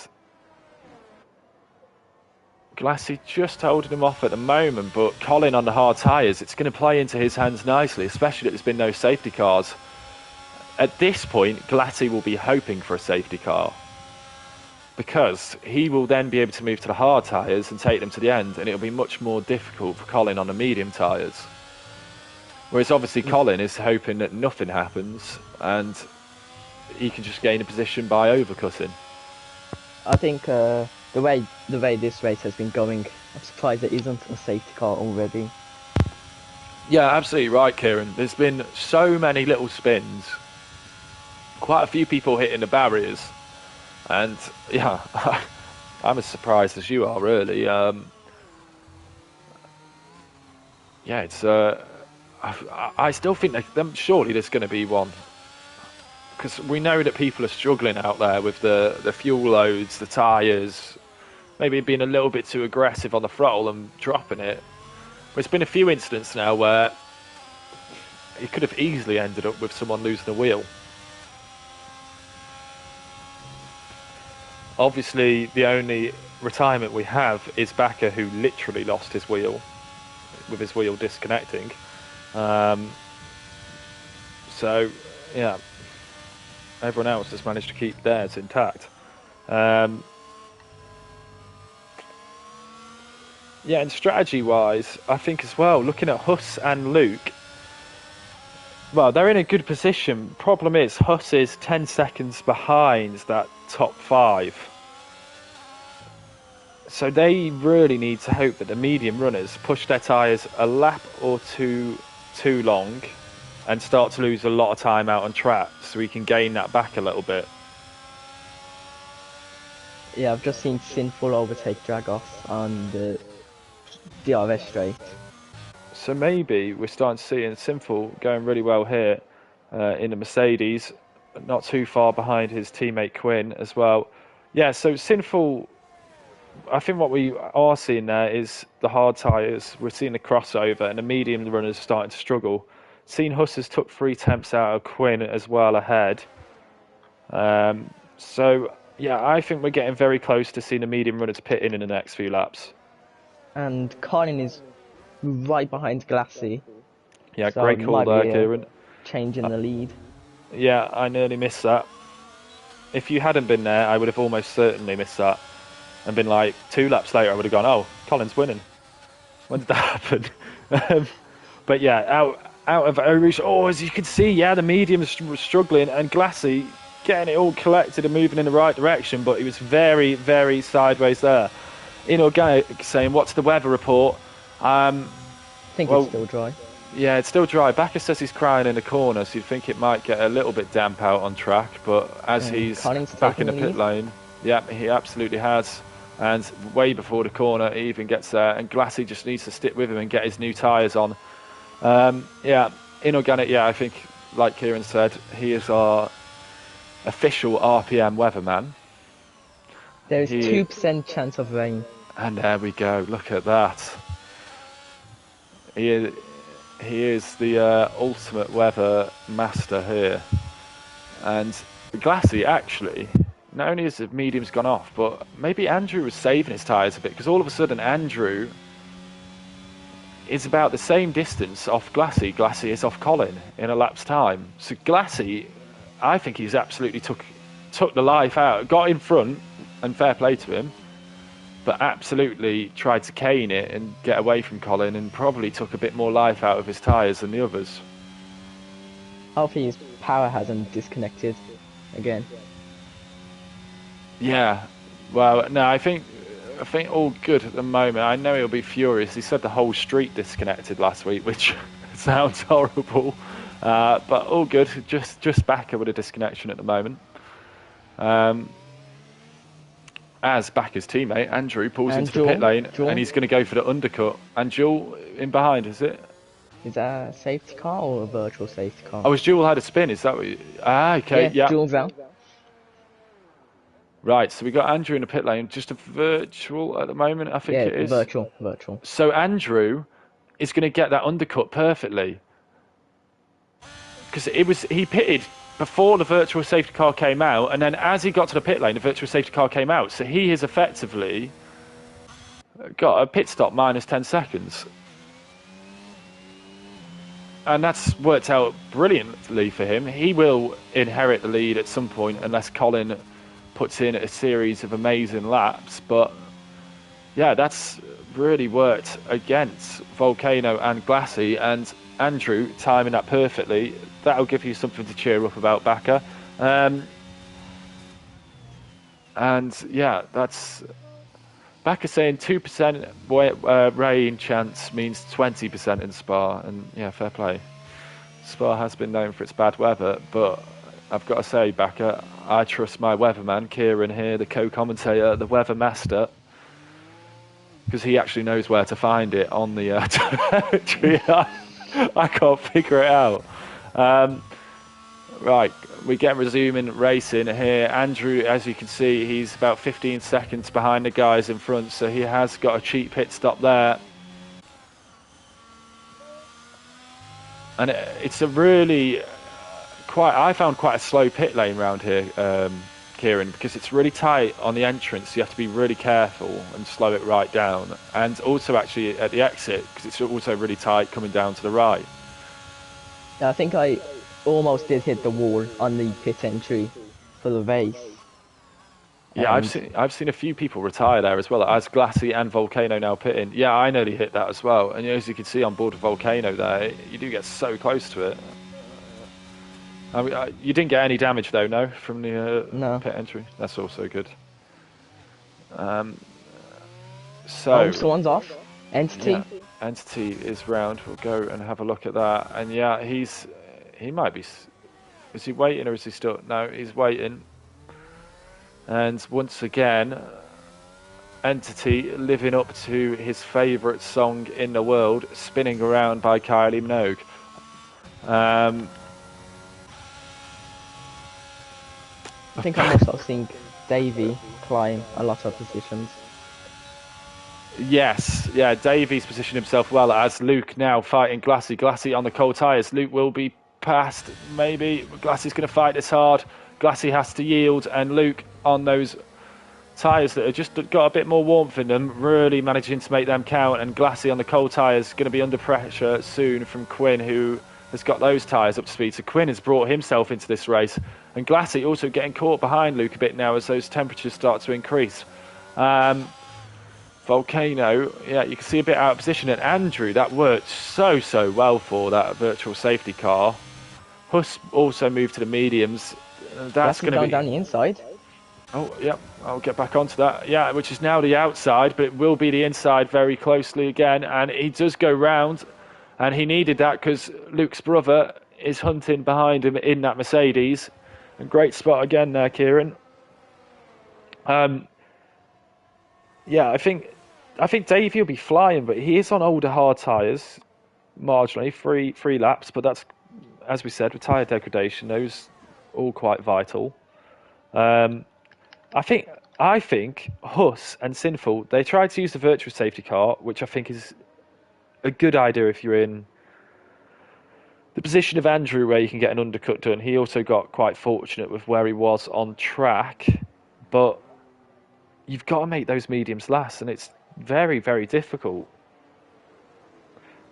Glassy just holding him off at the moment, but Colin on the hard tyres, it's going to play into his hands nicely, especially that there's been no safety cars. At this point, Glassy will be hoping for a safety car, because he will then be able to move to the hard tyres and take them to the end, and it'll be much more difficult for Colin on the medium tyres. Whereas obviously Colin is hoping that nothing happens, and he can just gain a position by overcutting. I think the way this race has been going, I'm surprised there isn't a safety car already. Yeah, absolutely right, Kieran. There's been so many little spins, quite a few people hitting the barriers, and yeah, I'm as surprised as you are, really. Yeah, it's. I still think surely there's going to be one, because we know that people are struggling out there with the fuel loads, the tyres, maybe being a little bit too aggressive on the throttle and dropping it. There's been a few incidents now where it could have easily ended up with someone losing a wheel. Obviously, the only retirement we have is Bakker, who literally lost his wheel, with his wheel disconnecting. So, yeah, everyone else has managed to keep theirs intact. Yeah, and strategy-wise, I think as well, looking at Huss and Luke, well, they're in a good position. Problem is, Huss is 10 seconds behind that top 5. So they really need to hope that the medium runners push their tyres a lap or two too long and start to lose a lot of time out on track, so we can gain that back a little bit. Yeah, I've just seen Sinful overtake Dragos on the DRS straight. So maybe we're starting to see Sinful going really well here in the Mercedes, not too far behind his teammate Quinn as well. Yeah, so Sinful, I think what we are seeing there is the hard tyres. We're seeing the crossover, and the medium runners starting to struggle. Seen Huss has took 3 attempts out of Quinn as well ahead. So, yeah, I think we're getting very close to seeing the medium runners pit in the next few laps. And Colin is right behind Glassy. Yeah, so great call there, Kieran. Changing the lead. Yeah, I nearly missed that. If you hadn't been there, I would have almost certainly missed that. And been like, 2 laps later, I would have gone, oh, Colin's winning. When did that happen? um, but yeah, out of Orange. Oh, as you can see, yeah, the medium's struggling, and Glassy getting it all collected and moving in the right direction, but he was very, very sideways there. Inorganic saying, what's the weather report? I think it's still dry. Yeah, it's still dry. Backer says he's crying in the corner, so you'd think it might get a little bit damp out on track, but as he's back in the pit lane, yeah, he absolutely has. And way before the corner, he even gets there, and Glassy just needs to stick with him and get his new tyres on. Yeah, Inorganic, yeah, I think, like Kieran said, he is our official RPM weatherman. There's 2% chance of rain. And there we go, look at that. He is the ultimate weather master here. And Glassy, actually, not only has the medium's gone off, but maybe Andrew was saving his tyres a bit, because all of a sudden Andrew is about the same distance off Glassy. Glassy is off Colin in a lap's time. So Glassy, I think he's absolutely took the life out, got in front, and fair play to him, but absolutely tried to cane it and get away from Colin, and probably took a bit more life out of his tyres than the others. Hopefully his power hasn't disconnected again. Yeah, well, no, I think all good at the moment. I know he'll be furious. He said the whole street disconnected last week, which sounds horrible, but all good. Just Backer with a disconnection at the moment. As Backer's teammate Andrew pulls into the pit lane, and he's going to go for the undercut. And Jewel in behind, is it? Is that a safety car or a virtual safety car? Oh, has Jewel had a spin? Is that what you... okay, yeah. Jewel's out. Right, so we got Andrew in the pit lane, just a virtual at the moment, I think it is. Virtual. So Andrew is going to get that undercut perfectly. Because he pitted before the virtual safety car came out, and then as he got to the pit lane, the virtual safety car came out. So he has effectively got a pit stop minus 10 seconds. And that's worked out brilliantly for him. He will inherit the lead at some point unless Colin puts in a series of amazing laps. But yeah, that's really worked against Volcano and Glassy, and Andrew timing that perfectly. That'll give you something to cheer up about, Backer. And yeah, that's Backer saying 2% rain chance means 20% in Spa, and yeah, fair play. Spa has been known for its bad weather, but I've got to say, Backer, I trust my weatherman, Kieran here, the co-commentator, the weather master, because he actually knows where to find it on the tree. I can't figure it out. Right, we get resuming racing here. Andrew, as you can see, he's about 15 seconds behind the guys in front, so he has got a cheap pit stop there. And it's a really I found quite a slow pit lane around here, Kieran, because it's really tight on the entrance. You have to be really careful and slow it right down. And also actually at the exit, because it's also really tight coming down to the right. I think I almost did hit the wall on the pit entry for the race. Yeah, I've seen a few people retire there as well, as Glassy and Volcano now pitting. Yeah, I nearly hit that as well. And as you can see on board of Volcano there, you do get so close to it. I mean, you didn't get any damage though, no, from the pit entry. That's also good. Someone's off. Entity. Yeah, Entity is round. We'll go and have a look at that. And yeah, he might be. Is he waiting or is he still? No, he's waiting. And once again, Entity living up to his favourite song in the world, Spinning Around by Kylie Minogue. I think I'm also seeing Davey climb a lot of positions. Yes, yeah, Davey's positioned himself well as Luke now fighting Glassy. Glassy on the cold tyres. Luke will be passed, maybe. Glassy's going to fight this hard. Glassy has to yield, and Luke on those tyres that have just got a bit more warmth in them, really managing to make them count. And Glassy on the cold tyres going to be under pressure soon from Quinn, who has got those tyres up to speed. So Quinn has brought himself into this race. And Glassy also getting caught behind Luke a bit now as those temperatures start to increase. Volcano, yeah, you can see a bit out of position. And Andrew, that worked so well for that virtual safety car. Huss also moved to the mediums. That's going to be down the inside. Oh, yeah, I'll get back onto that. Yeah, which is now the outside, but it will be the inside very closely again. And he does go round, and he needed that because Luke's brother is hunting behind him in that Mercedes. And great spot again there, Kieran. Yeah, I think Davey will be flying, but he is on older hard tyres, marginally, three laps. But that's, as we said, with tyre degradation, those all quite vital. I think Huss and Sinful, they tried to use the virtual safety car, which I think is a good idea if you're in the position of Andrew where you can get an undercut done. He also got quite fortunate with where he was on track, but you've got to make those mediums last, and it's very, very difficult.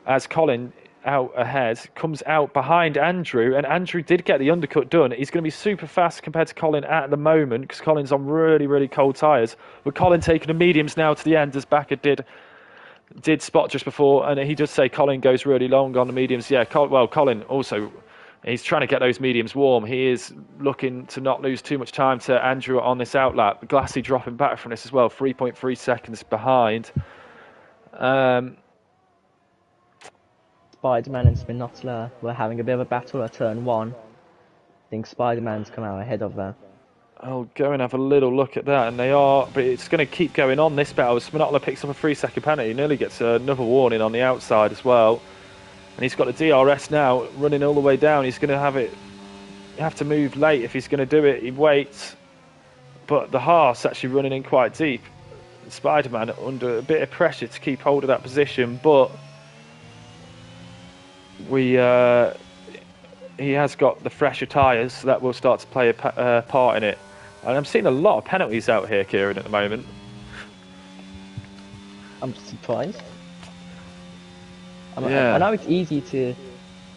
As Colin out ahead comes out behind Andrew, and Andrew did get the undercut done. He's going to be super fast compared to Colin at the moment because Colin's on really cold tyres. But Colin taking the mediums now to the end as Backer did spot just before, and he does say Colin goes really long on the mediums. Yeah, Colin also, he's trying to get those mediums warm. He is looking to not lose too much time to Andrew on this outlap. Glassy dropping back from this as well, 3.3 seconds behind. Spider-Man and Spinotler were having a bit of a battle at turn 1. I think Spider-Man's come out ahead of them. I'll go and have a little look at that, and they are, but it's going to keep going on this battle. Spinotler picks up a 3-second penalty, he nearly gets another warning on the outside as well. And he's got the DRS now running all the way down. He's going to have to move late if he's going to do it. He waits, but the Haas actually running in quite deep. Spider-Man under a bit of pressure to keep hold of that position, but he has got the fresher tyres, so that will start to play a part in it. And I'm seeing a lot of penalties out here, Kieran, at the moment. I'm surprised. Yeah. I know it's easy to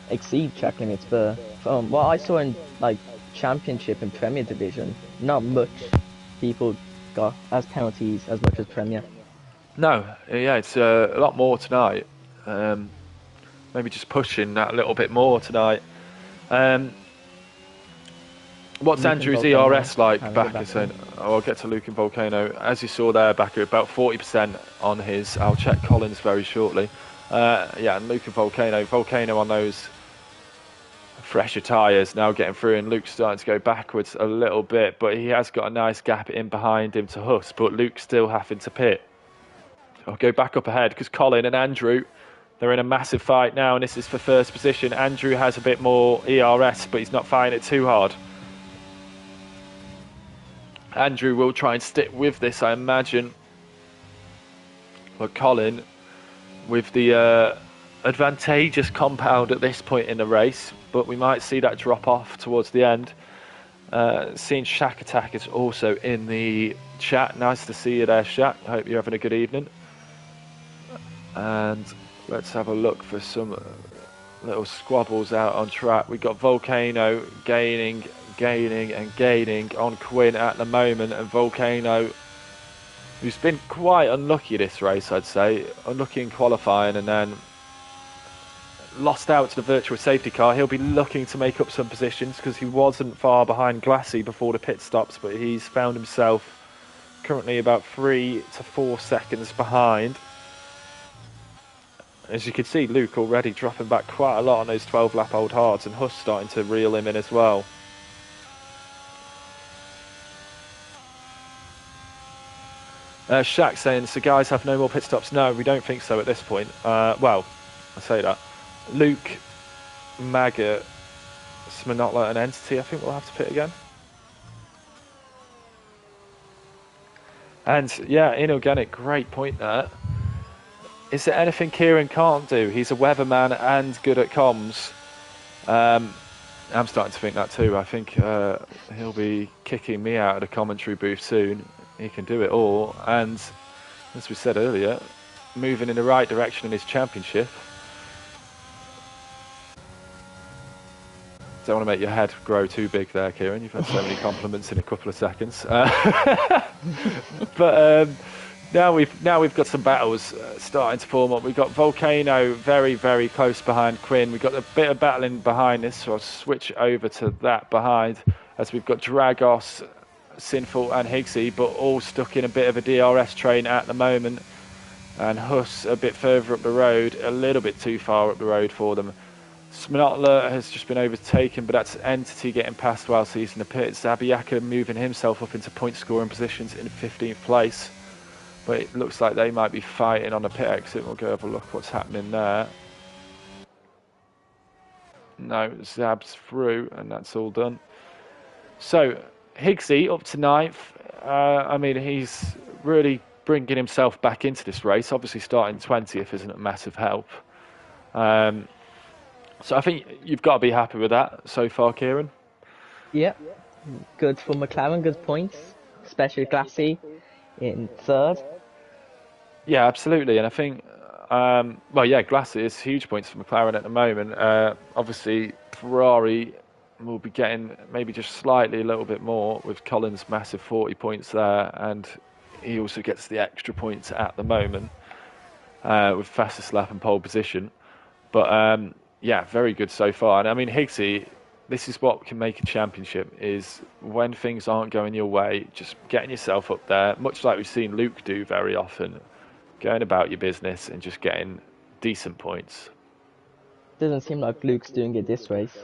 exceed track limits, but from what I saw in like Championship and Premier Division, not much people got as penalties as much as Premier. No, yeah, it's a lot more tonight. Maybe just pushing that a little bit more tonight. What's Luke Andrew's Volcano, ERS like, Backer. Backer saying? Oh, I'll get to Luke and Volcano. As you saw there, Backer, about 40% on his. I'll check Collins very shortly. Yeah, and Luke and Volcano on those fresher tyres now getting through, and Luke's starting to go backwards a little bit, but he has got a nice gap in behind him to Huss, but Luke's still having to pit. I'll go back up ahead because Colin and Andrew, they're in a massive fight now, and this is for first position. Andrew has a bit more ERS, but he's not fighting it too hard. Andrew will try and stick with this, I imagine. But Colin, with the advantageous compound at this point in the race, but we might see that drop off towards the end. Seeing Shack Attack is also in the chat. Nice to see you there, Shack. I hope you're having a good evening. And let's have a look for some little squabbles out on track. We've got Volcano gaining on Quinn at the moment, and Volcano, who's been quite unlucky this race, I'd say. Unlucky in qualifying and then lost out to the virtual safety car. He'll be looking to make up some positions because he wasn't far behind Glassy before the pit stops, but he's found himself currently about 3 to 4 seconds behind. As you can see, Luke already dropping back quite a lot on those 12-lap old hards, and Huss starting to reel him in as well. Shaq saying, so guys have no more pit stops? No, we don't think so at this point. Well, I say that. Luke, Maggot, Sminotla and Entity, I think we'll have to pit again. And yeah, inorganic, great point there. Is there anything Kieran can't do? He's a weatherman and good at comms. I'm starting to think that too. I think he'll be kicking me out of the commentary booth soon. He can do it all. And as we said earlier, moving in the right direction in his championship. don't want to make your head grow too big there, Kieran. You've had so many compliments in a couple of seconds. But now we've got some battles starting to form up. We've got Volcano very, very close behind Quinn. We've got a bit of battling behind this, so I'll switch over to that behind, as we've got Dragos, Sinful and Higgsy, but all stuck in a bit of a DRS train at the moment. And Huss a bit further up the road, a little bit too far up the road for them. Sminotler has just been overtaken, but that's Entity getting past whilst he's in the pit. Zabiaka moving himself up into point scoring positions in 15th place. But it looks like they might be fighting on the pit exit. We'll go have a look what's happening there. No, Zab's through, and that's all done. So, Higgsy up to 9th. I mean, he's really bringing himself back into this race. Obviously, starting 20th isn't a massive help. So I think you've got to be happy with that so far, Kieran. Yeah, good for McLaren, good points, especially Glassy in 3rd. Yeah, absolutely. And I think, well, yeah, Glassy is huge points for McLaren at the moment. Obviously, Ferrari will be getting maybe just slightly a little bit more with Collins' massive 40 points there, and he also gets the extra points at the moment with fastest lap and pole position. But yeah, very good so far. And I mean, Higgsy, this is what can make a championship, is when things aren't going your way, just getting yourself up there, much like we've seen Luke do very often, going about your business and just getting decent points. Doesn't seem like Luke's doing it this race.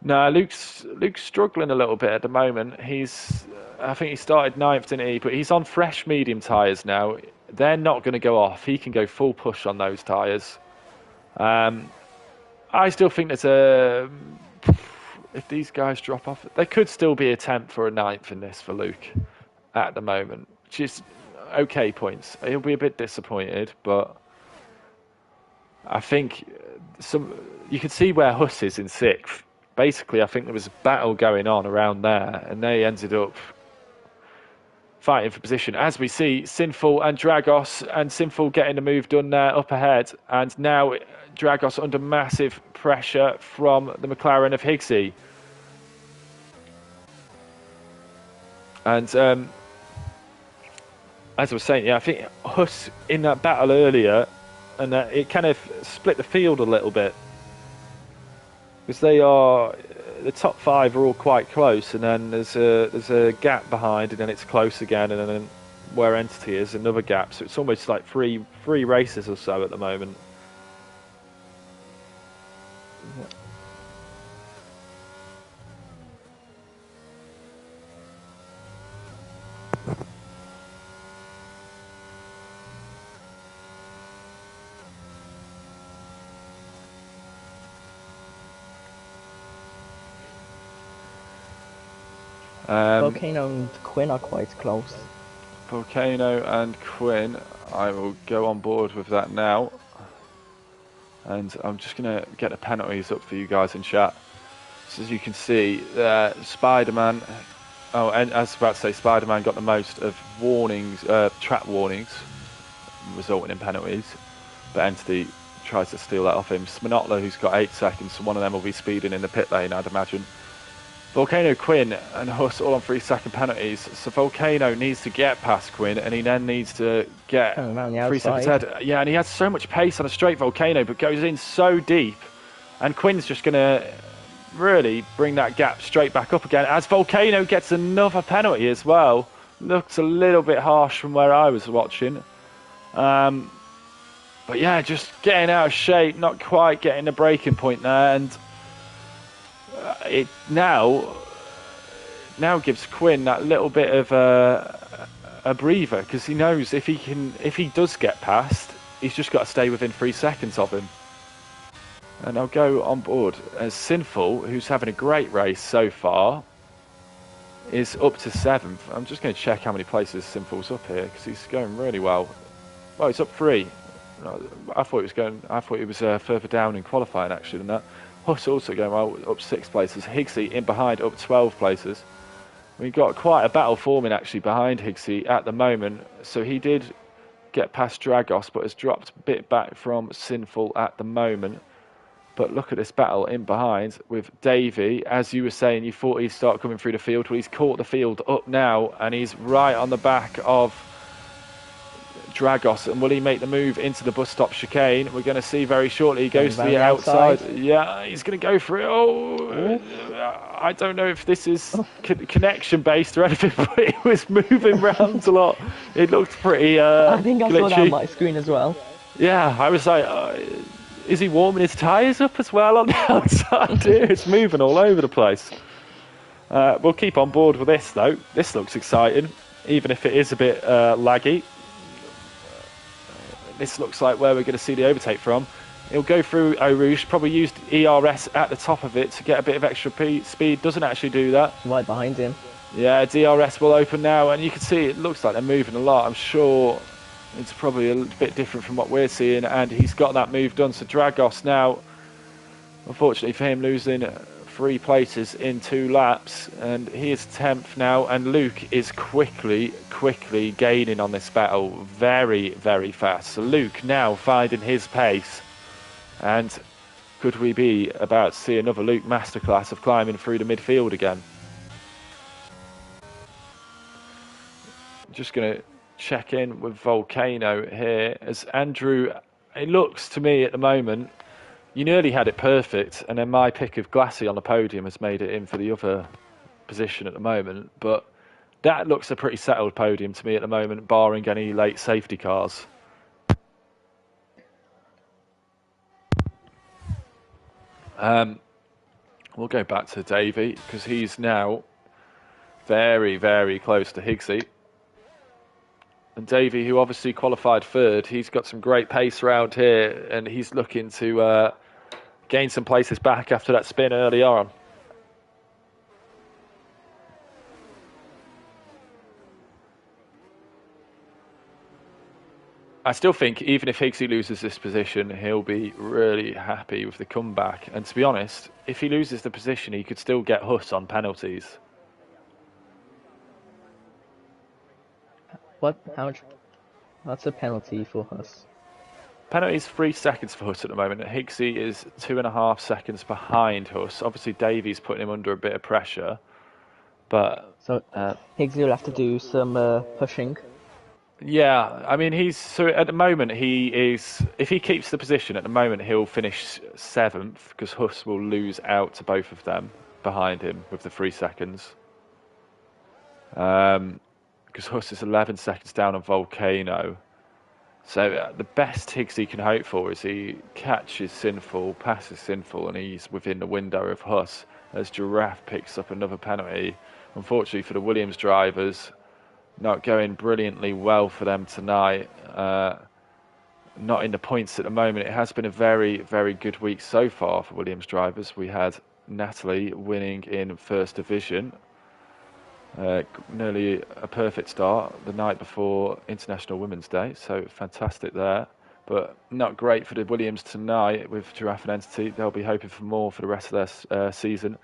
No, Luke's struggling a little bit at the moment. I think he started 9th, didn't he? But he's on fresh medium tyres now. They're not going to go off. He can go full push on those tyres. I still think if these guys drop off, there could still be a attempt for a 9th in this for Luke at the moment, which is okay points. He'll be a bit disappointed, but I think you can see where Huss is in 6th. Basically, I think there was a battle going on around there, and they ended up fighting for position. As we see, Sinful and Dragos, and Sinful getting the move done there up ahead, and now Dragos under massive pressure from the McLaren of Higgsy. And as I was saying, yeah, I think Huss in that battle earlier, and it kind of split the field a little bit. Because the top 5 are all quite close, and then there's a gap behind, and then it's close again, and then where Entity is, another gap. So it's almost like three races or so at the moment. Volcano and Quinn are quite close. Volcano and Quinn, I will go on board with that now. And I'm just going to get the penalties up for you guys in chat. So as you can see, Spider-Man, and I was about to say, Spider-Man got the most of warnings, track warnings, resulting in penalties. But Entity tries to steal that off him. Sminotler, who's got 8 seconds, so one of them will be speeding in the pit lane, I'd imagine. Volcano, Quinn and Huss all on 3-second penalties. So Volcano needs to get past Quinn, and he then needs to get 3 seconds ahead. Yeah, and he has so much pace on a straight Volcano, but goes in so deep. And Quinn's just going to really bring that gap straight back up again, as Volcano gets another penalty as well. Looks a little bit harsh from where I was watching. But yeah, just getting out of shape, not quite getting the breaking point there, and it now gives Quinn that little bit of a breather, because he knows if he does get past, he's just got to stay within 3 seconds of him. And I'll go on board as Sinful, who's having a great race so far, is up to 7th. I'm just going to check how many places Sinful's up here, because he's going really well. Well, it's up 3. I thought he was further down in qualifying actually than that. Huss also going well, up 6 places. Higgsy in behind, up 12 places. We've got quite a battle forming actually behind Higgsy at the moment. So he did get past Dragos, but has dropped a bit back from Sinful at the moment. But look at this battle in behind with Davey. As you were saying, you thought he'd start coming through the field. Well, he's caught the field up now, and he's right on the back of Dragos. And will he make the move into the bus stop chicane? We're going to see very shortly. He goes to the outside. Yeah, he's going to go for it. Oh, I don't know if this is connection based or anything, but it was moving around a lot. It looked pretty I think I saw glitchy. that on my screen as well. Yeah, I was like, is he warming his tyres up as well on the outside? It's moving all over the place. We'll keep on board with this, though. This looks exciting, even if it is a bit laggy. This looks like where we're going to see the overtake from. He'll go through Eau Rouge, probably used ERS at the top of it to get a bit of extra speed. Doesn't actually do that. Right behind him. Yeah, DRS will open now, and you can see it looks like they're moving a lot. I'm sure it's probably a bit different from what we're seeing, and he's got that move done. So Dragos now, unfortunately for him, losing 3 places in 2 laps, and he is 10th now, and Luke is quickly gaining on this battle, very, very fast. So Luke now finding his pace, and could we be about to see another Luke masterclass of climbing through the midfield again? Just going to check in with Volcano here, as Andrew, it looks to me at the moment, you nearly had it perfect, and then my pick of Glassy on the podium has made it in for the other position at the moment, but that looks a pretty settled podium to me at the moment, barring any late safety cars. We'll go back to Davey, because he's now very, very close to Higgsy. And Davey, who obviously qualified 3rd, he's got some great pace around here, and he's looking to gain some places back after that spin early on. I still think even if Higgsy loses this position, he'll be really happy with the comeback. And to be honest, if he loses the position, he could still get Huss on penalties. What? How much? That's a penalty for Huss. Penalty's 3 seconds for Huss at the moment. Higgsy is 2.5 seconds behind Huss. Obviously, Davies putting him under a bit of pressure, but so Higgsy will have to do some pushing. Yeah, I mean, so at the moment he is, if he keeps the position at the moment, he'll finish 7th, because Huss will lose out to both of them behind him with the 3 seconds. Because Huss is 11 seconds down on Volcano. So the best Higgsy can hope for is he catches Sinful, passes Sinful, and he's within the window of Huss, as Giraffe picks up another penalty. Unfortunately for the Williams drivers, not going brilliantly well for them tonight. Not in the points at the moment. It has been a very, very good week so far for Williams drivers. We had Natalie winning in 1st division. Nearly a perfect start the night before International Women's Day. So fantastic there. But not great for the Williams tonight with Giraffe and Entity. They'll be hoping for more for the rest of their season.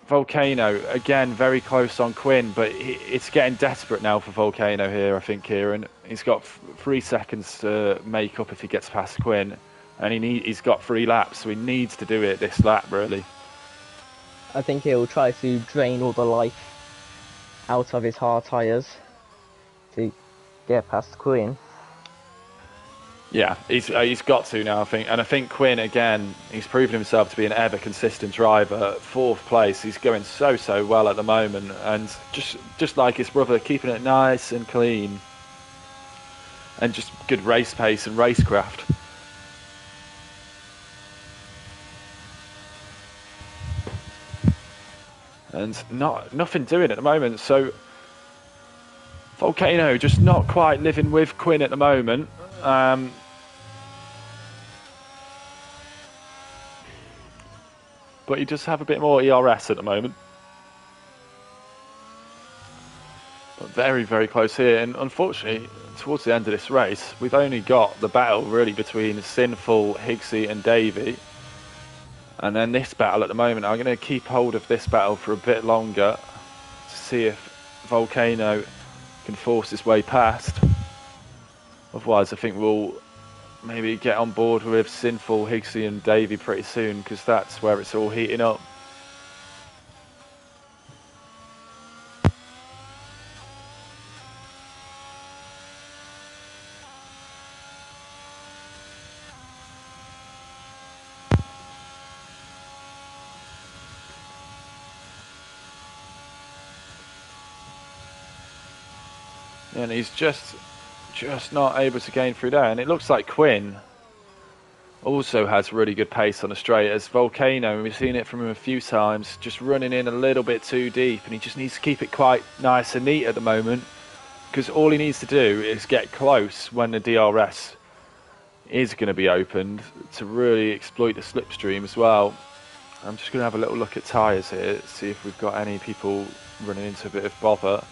Volcano, again, very close on Quinn, but it's getting desperate now for Volcano here, I think, Kieran. He's got 3 seconds to make up if he gets past Quinn, and he's got 3 laps, so he needs to do it this lap, really. I think he'll try to drain all the life out of his hard tyres to get past Quinn. Yeah, he's got to now, I think. And I think Quinn, again, he's proven himself to be an ever-consistent driver. 4th place, he's going so well at the moment. And just like his brother, keeping it nice and clean. And just good race pace and racecraft. And nothing doing at the moment. So Volcano just not quite living with Quinn at the moment. But he does have a bit more ERS at the moment. But very, very close here. And unfortunately, towards the end of this race, we've only got the battle really between Sinful, Higgsy and Davey. And then this battle at the moment, I'm going to keep hold of this battle for a bit longer to see if Volcano can force his way past. Otherwise, I think we'll maybe get on board with Sinful, Higsy and Davey pretty soon, because that's where it's all heating up. And he's just not able to gain through there. And it looks like Quinn also has really good pace on the straight, as Volcano, we've seen it from him a few times, just running in a little bit too deep, and he just needs to keep it quite nice and neat at the moment, because all he needs to do is get close when the DRS is going to be opened to really exploit the slipstream as well. I'm just going to have a little look at tyres here, see if we've got any people running into a bit of bother.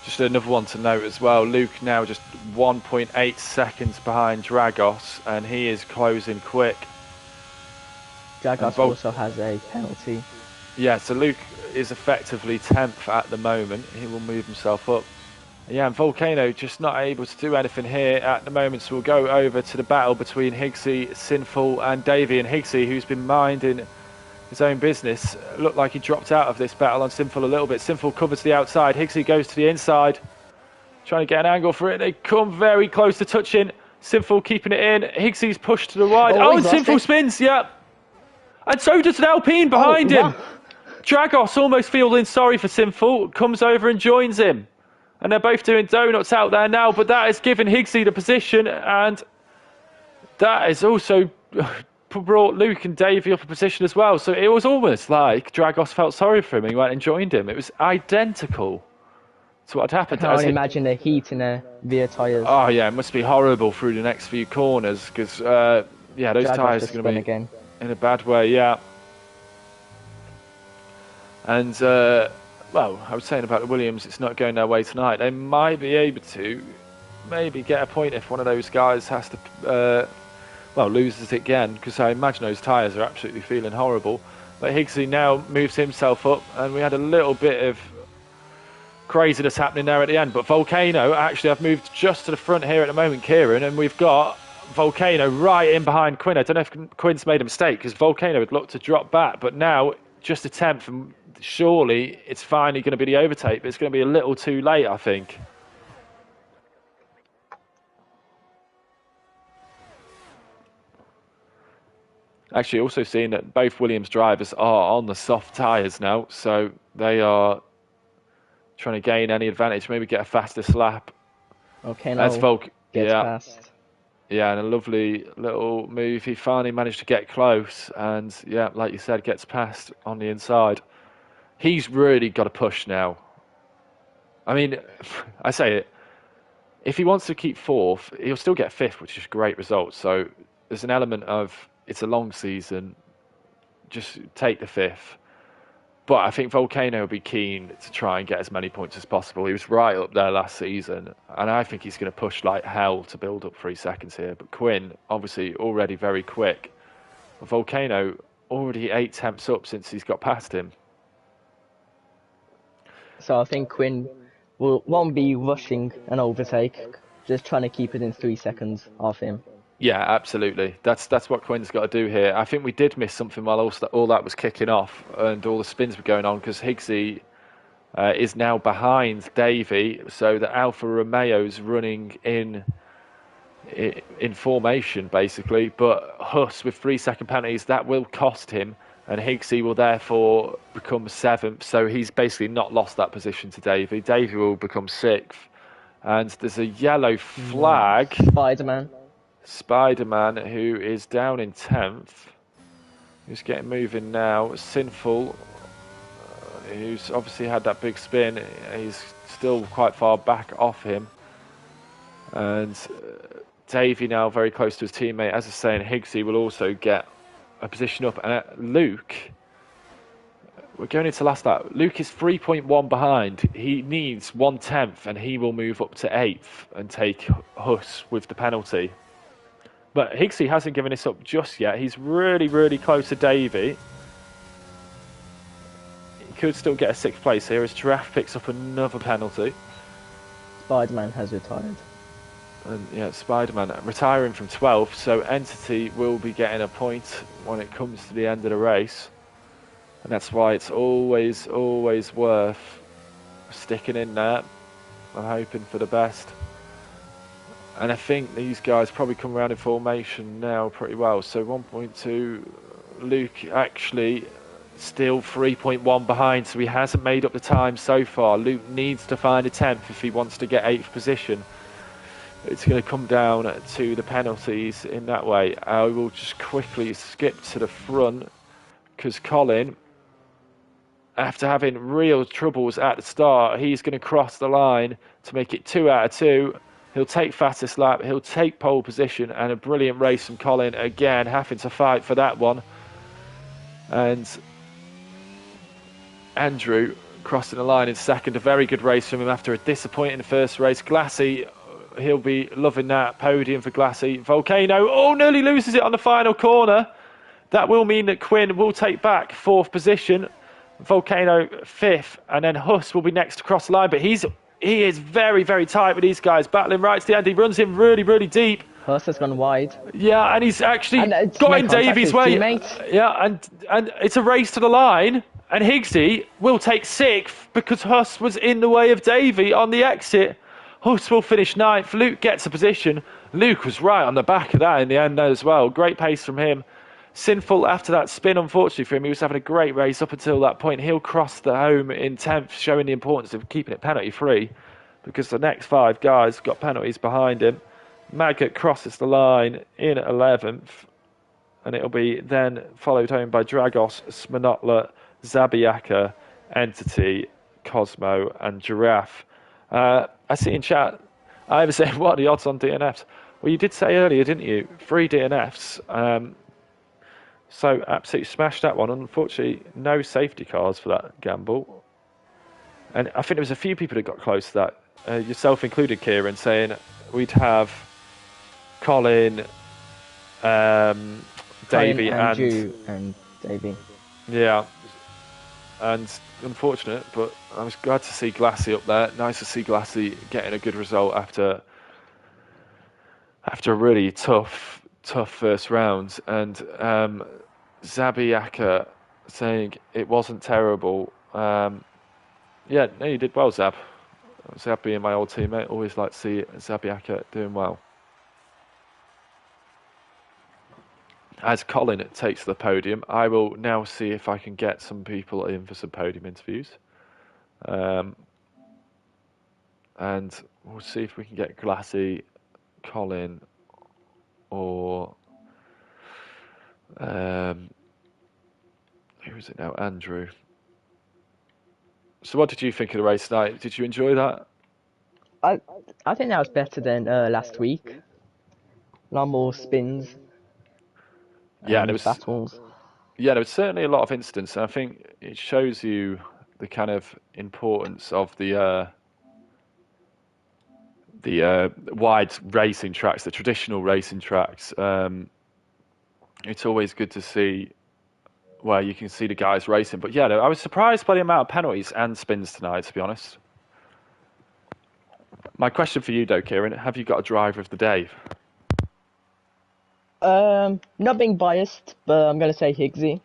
Just another one to note as well, Luke now just 1.8 seconds behind Dragos, and he is closing quick. Dragos also has a penalty. Yeah, so Luke is effectively 10th at the moment. He will move himself up. Yeah, and Volcano just not able to do anything here at the moment, so we'll go over to the battle between Higsy, Sinful and Davey. And Higsy, who's been minding his own business, looked like he dropped out of this battle on Sinful a little bit. Sinful covers the outside, Higsy goes to the inside, trying to get an angle for it. They come very close to touching. Sinful keeping it in, Higsy's pushed to the wide. Oh, and Sinful spins, yeah. And so does an Alpine behind him. Dragos, almost feeling sorry for Sinful, comes over and joins him. And they're both doing donuts out there now, but that has given Higsy the position, and that has also brought Luke and Davey up a position as well. So it was almost like Dragos felt sorry for him and he went and joined him. It was identical to what had happened. I can imagine the heat in their rear tyres. Oh yeah, it must be horrible through the next few corners, because yeah, those tyres are going to be again in a bad way, yeah. And well, I was saying about the Williams, it's not going their way tonight. They might be able to maybe get a point if one of those guys has to well, loses it again, because I imagine those tyres are absolutely feeling horrible. But Higsy now moves himself up, and we had a little bit of craziness happening there at the end. But Volcano, actually, I've moved just to the front here at the moment, Kieran, and we've got Volcano right in behind Quinn. I don't know if Quinn's made a mistake, because Volcano had looked to drop back, but now just a 10th, and surely it's finally going to be the overtake, but it's going to be a little too late, I think. Actually, also seeing that both Williams drivers are on the soft tyres now, so they are trying to gain any advantage, maybe get a fastest lap. Okay, now gets past. Yeah, and a lovely little move. He finally managed to get close, and yeah, like you said, gets past on the inside. He's really got to push now. I mean, I say it, if he wants to keep fourth, he'll still get fifth, which is a great result. So there's an element of, it's a long season, just take the fifth. But I think Volcano will be keen to try and get as many points as possible. He was right up there last season, and I think he's going to push like hell to build up 3 seconds here. But Quinn, obviously, already very quick. Volcano already 8 tenths up since he's got past him. So I think Quinn won't be rushing an overtake, just trying to keep it in 3 seconds off him. Yeah, absolutely. That's what Quinn's got to do here. I think we did miss something while all that was kicking off and all the spins were going on, because Higsy is now behind Davey, so the Alfa Romeo's running in formation basically. But Huss with 3 second penalties, that will cost him, and Higsy will therefore become 7th. So he's basically not lost that position to Davey. Davey will become 6th, and there's a yellow flag. Spider-Man, who is down in 10th, who's getting moving now. Sinful, who's obviously had that big spin, he's still quite far back off him. And Davey now very close to his teammate. As I say, and Higsy will also get a position up. And Luke, we're going into last lap. Luke is 3.1 behind. He needs 1/10, and he will move up to 8th and take Huss with the penalty. But Higsy hasn't given this up just yet. He's really, really close to Davey. He could still get a 6th place here as Giraffe picks up another penalty. Spider-Man has retired. And yeah, Spider-Man retiring from 12th, so Entity will be getting a point when it comes to the end of the race. And that's why it's always worth sticking in there. I'm hoping for the best. And I think these guys probably come around in formation now pretty well. So 1.2, Luke actually still 3.1 behind, so he hasn't made up the time so far. Luke needs to find a 10th if he wants to get 8th position. It's going to come down to the penalties in that way. I will just quickly skip to the front because Colin, after having real troubles at the start, he's going to cross the line to make it 2 out of 2. He'll take fastest lap, he'll take pole position, and a brilliant race from Colin again, having to fight for that one. And Andrew crossing the line in second, a very good race from him after a disappointing first race. Glassy, he'll be loving that podium for Glassy. Volcano, oh, nearly loses it on the final corner. That will mean that Quinn will take back 4th position. Volcano 5th, and then Huss will be next to cross the line, but he is very, very tight with these guys, battling right to the end. He runs in really, really deep. Huss has gone wide. Yeah, and he's actually got in Davies' way. Yeah, and it's a race to the line, and Higgsy will take 6th because Huss was in the way of Davey on the exit. Huss will finish 9th. Luke gets a position. Luke was right on the back of that in the end as well. Great pace from him. Sinful after that spin, unfortunately for him. He was having a great race up until that point. He'll cross the home in 10th, showing the importance of keeping it penalty free because the next 5 guys got penalties behind him. Maggot crosses the line in 11th, and it'll be then followed home by Dragos, Smonotla, Zabiaka, Entity, Cosmo, and Giraffe. I see in chat, I was saying, what are the odds on DNFs? Well, you did say earlier, didn't you? 3 DNFs. So absolutely smashed that one. Unfortunately, no safety cars for that gamble. And I think there was a few people that got close to that, yourself included, Kieran, saying we'd have Colin, Davey, and Davey. Yeah, and unfortunate, but I was glad to see Glassy up there. Nice to see Glassy getting a good result after a really tough first round. And Zabiaka saying it wasn't terrible. Yeah, no, you did well, Zab. Zab being my old teammate, always like to see Zabiaka doing well. As Colin takes the podium, I will now see if I can get some people in for some podium interviews. And we'll see if we can get Glassy, Colin, or who is it now? Andrew. So what did you think of the race tonight? Did you enjoy that? I think that was better than last week. A lot more spins. Yeah, there was battles. Yeah, there was certainly a lot of incidents, and I think it shows you the kind of importance of the wide racing tracks, the traditional racing tracks. It's always good to see where you can see the guys racing. But yeah, I was surprised by the amount of penalties and spins tonight, to be honest. My question for you, though, Kieran, have you got a driver of the day? Not being biased, but I'm going to say Higgsy.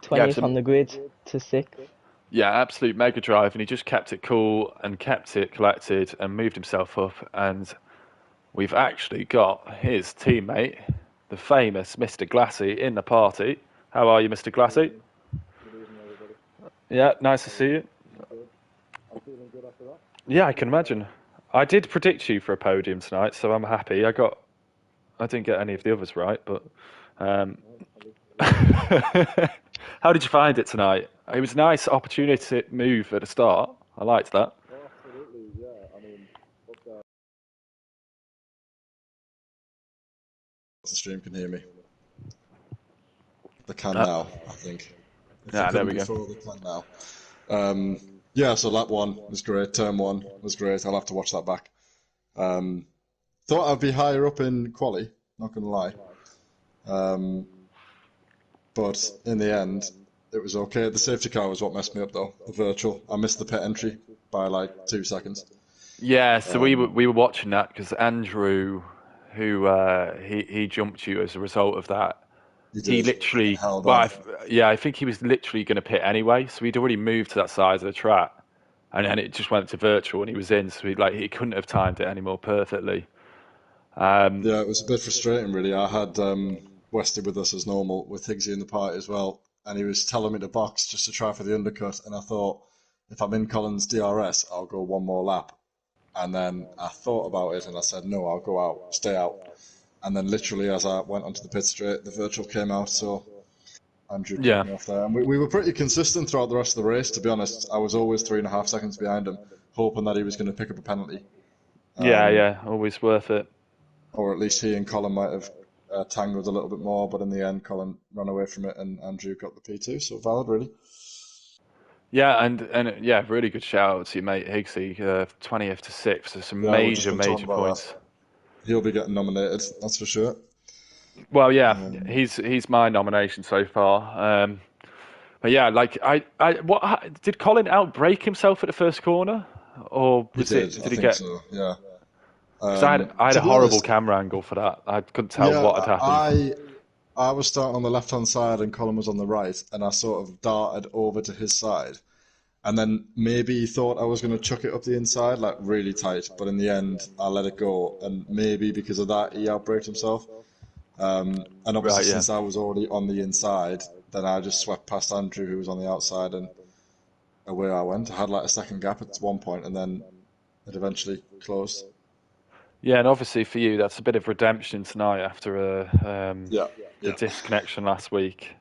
20th on the grid to 6th. Yeah, absolute mega drive, and he just kept it cool and kept it collected and moved himself up. And we've actually got his teammate, the famous Mr. Glassy, in the party. How are you, Mr. Glassy? Yeah, nice to see you. I'm feeling good after that. Yeah, I can imagine. I did predict you for a podium tonight, so I'm happy. I didn't get any of the others right, but how did you find it tonight? It was a nice opportunity move at the start. I liked that. Oh, absolutely, yeah. I mean, the stream can hear me. They can now, I think. Yeah, there we go. Before, they can now. Yeah, so lap 1 was great. Turn 1 was great. I'll have to watch that back. Thought I'd be higher up in quali, not going to lie. But in the end, it was okay. The safety car was what messed me up, though. The virtual. I missed the pit entry by like 2 seconds. Yeah, so we were watching that because Andrew, who he jumped you as a result of that. He He did and literally, held well, on. yeah, I think he was literally going to pit anyway. So he'd already moved to that side of the track, and then it just went to virtual, and he was in. So he couldn't have timed it any more perfectly. Yeah, it was a bit frustrating, really. I had Westy with us as normal, with Higgsy in the party as well, and he was telling me to box just to try for the undercut, and I thought, if I'm in Collins' DRS, I'll go one more lap. And then I thought about it, and I said, no, I'll go out, stay out. And then literally as I went onto the pit straight, the virtual came out, so Andrew cut Yeah, me off there. And we were pretty consistent throughout the rest of the race, to be honest. I was always 3.5 seconds behind him, hoping that he was going to pick up a penalty. yeah, Um, yeah. Always worth it. or at least he and Colin might have tangled a little bit more, but in the end, Colin ran away from it and Andrew got the P2, so valid, really. Yeah, and yeah, really good shout out to your mate Higgsy, 20th to 6th. There's some Yeah, we're just major, going to talk major about that. points. He'll be getting nominated, that's for sure. Well, yeah, Um, he's my nomination so far. But yeah, like did Colin outbreak himself at the first corner, or he did, I did he think get? so, yeah. Because I had To a be horrible honest, camera angle for that. I couldn't tell yeah, what had happened. I was starting on the left-hand side and Colin was on the right, and I sort of darted over to his side. And then maybe he thought I was going to chuck it up the inside, like really tight, but in the end, I let it go. And maybe because of that, he outbraked himself. And obviously, Right, yeah. since I was already on the inside, then I just swept past Andrew, who was on the outside, and away I went. I had like a second gap at one point, and then it eventually closed. Yeah, and obviously for you, that's a bit of redemption tonight after Yeah, the yeah. disconnection last week.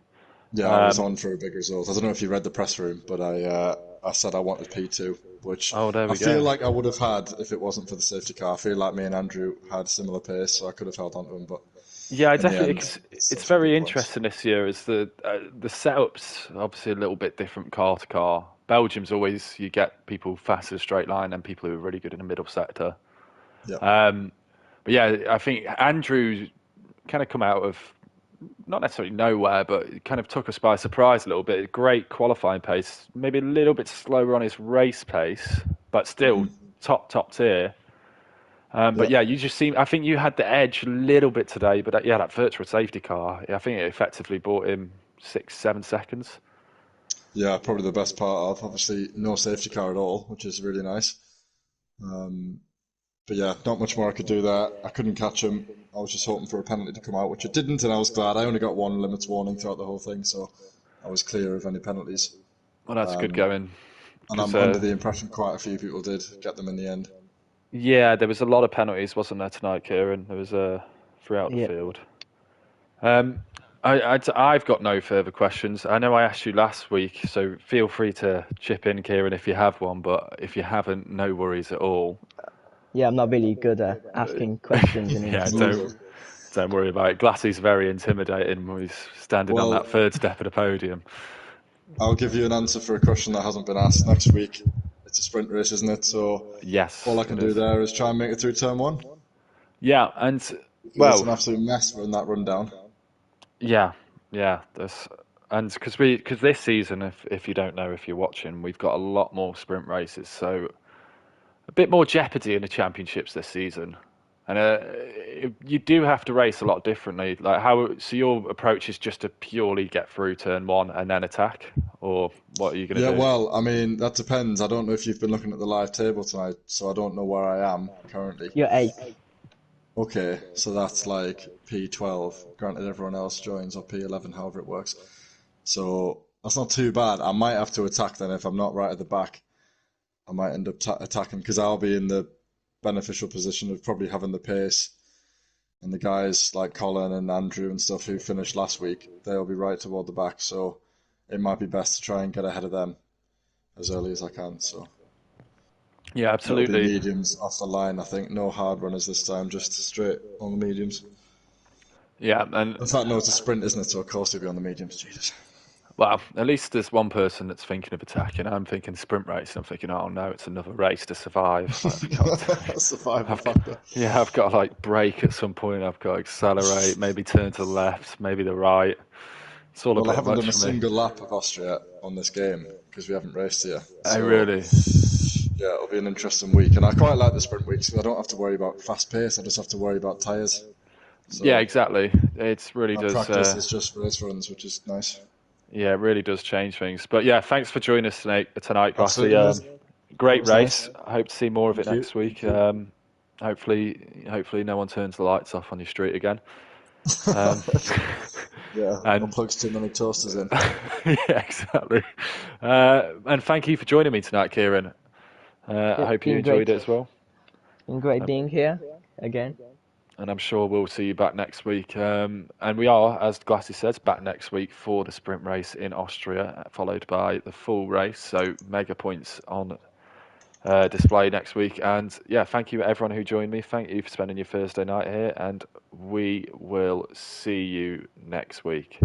Yeah, I was Um, on for a big result. I don't know if you read the press room, but I said I wanted P2, which oh, there I we feel go. like I would have had if it wasn't for the safety car. I feel like me and Andrew had similar pace, so I could have held on to him, but Yeah, I in the definitely. end, Cause it's it's still some very good points. interesting this year. Is the setups obviously a little bit different car to car. Belgium's always you get people fast in a straight line and people who are really good in the middle sector. Yeah, Um, but yeah, I think Andrew kind of come out of not necessarily nowhere, but it kind of took us by surprise a little bit. Great qualifying pace, maybe a little bit slower on his race pace, but still top tier. But yeah, yeah, you just seem. I think you had the edge a little bit today, but yeah, that virtual safety car. I think it effectively bought him 6, 7 seconds. yeah. Probably the best part of obviously no safety car at all, which is really nice. Um, but yeah, not much more I could do there. I couldn't catch him. I was just hoping for a penalty to come out, which it didn't, and I was glad. I only got one limits warning throughout the whole thing, so I was clear of any penalties. Well, that's good Um, going and because I'm under the impression quite a few people did get them in the end. yeah, there was a lot of penalties, wasn't there tonight, Kieran? There was throughout the Yeah. field. Um, I've got no further questions. I know I asked you last week, so feel free to chip in, Kieran, if you have one. But if you haven't, no worries at all. Yeah, I'm not really good at asking questions in Yeah, interviews. don't worry about it. Glassy's very intimidating when he's standing on that Well, third step of the podium. I'll give you an answer for a question that hasn't been asked next week. It's a sprint race, isn't it? So all Yes, I can it do is. there is try and make it through turn one. Yeah, and Because it's well, an absolute mess in that rundown. yeah, yeah. There's and because this season, if you don't know, if you're watching, we've got a lot more sprint races, so a bit more jeopardy in the championships this season. And you do have to race a lot differently. Like how, so your approach is just to purely get through turn one and then attack, or what are you going Yeah, to do? well, I mean, that depends. I don't know if you've been looking at the live table tonight, so I don't know where I am currently. You're eighth. Okay, so that's like P12. Granted, everyone else joins, or P11, however it works. So that's not too bad. I might have to attack then if I'm not right at the back. I might end up attacking because I'll be in the beneficial position of probably having the pace. And the guys like Colin and Andrew and stuff who finished last week, they'll be right toward the back. So it might be best to try and get ahead of them as early as I can. So Yeah, it'll be absolutely. mediums off the line, I think. No hard runners this time, just straight on the mediums. Yeah, and In fact, no, it's a sprint, isn't it? So of course it'll be on the mediums. Jesus. well, at least there's one person that's thinking of attacking. I'm thinking sprint race, and I'm thinking, oh no, it's another race to survive. Survival I've got, factor. yeah, I've got to like brake at some point. I've got to accelerate, maybe turn to the left, maybe the right. It's all a Well, I bit haven't much done a for me. single lap of Austria on this game because we haven't raced here. I So really. Yeah, it'll be an interesting week, and I quite like the sprint weeks because I don't have to worry about fast pace. I just have to worry about tyres. Yeah, So exactly. It really my does. practice is just race runs, which is nice. Yeah, it really does change things. But yeah, thanks for joining us tonight, Glassy. Absolutely, mate. Great It was nice. race. I hope to see more of it Thank you. next week. Hopefully, no one turns the lights off on your street again. Um, Yeah, or and plugs too many toasters in. yeah, exactly. And thank you for joining me tonight, Kieran. I It's hope you enjoyed it as well. been great being here again. And I'm sure we'll see you back next week. And we are, as Glassy says, back next week for the sprint race in Austria, followed by the full race. So mega points on display next week. And yeah, thank you everyone who joined me. Thank you for spending your Thursday night here, and we will see you next week.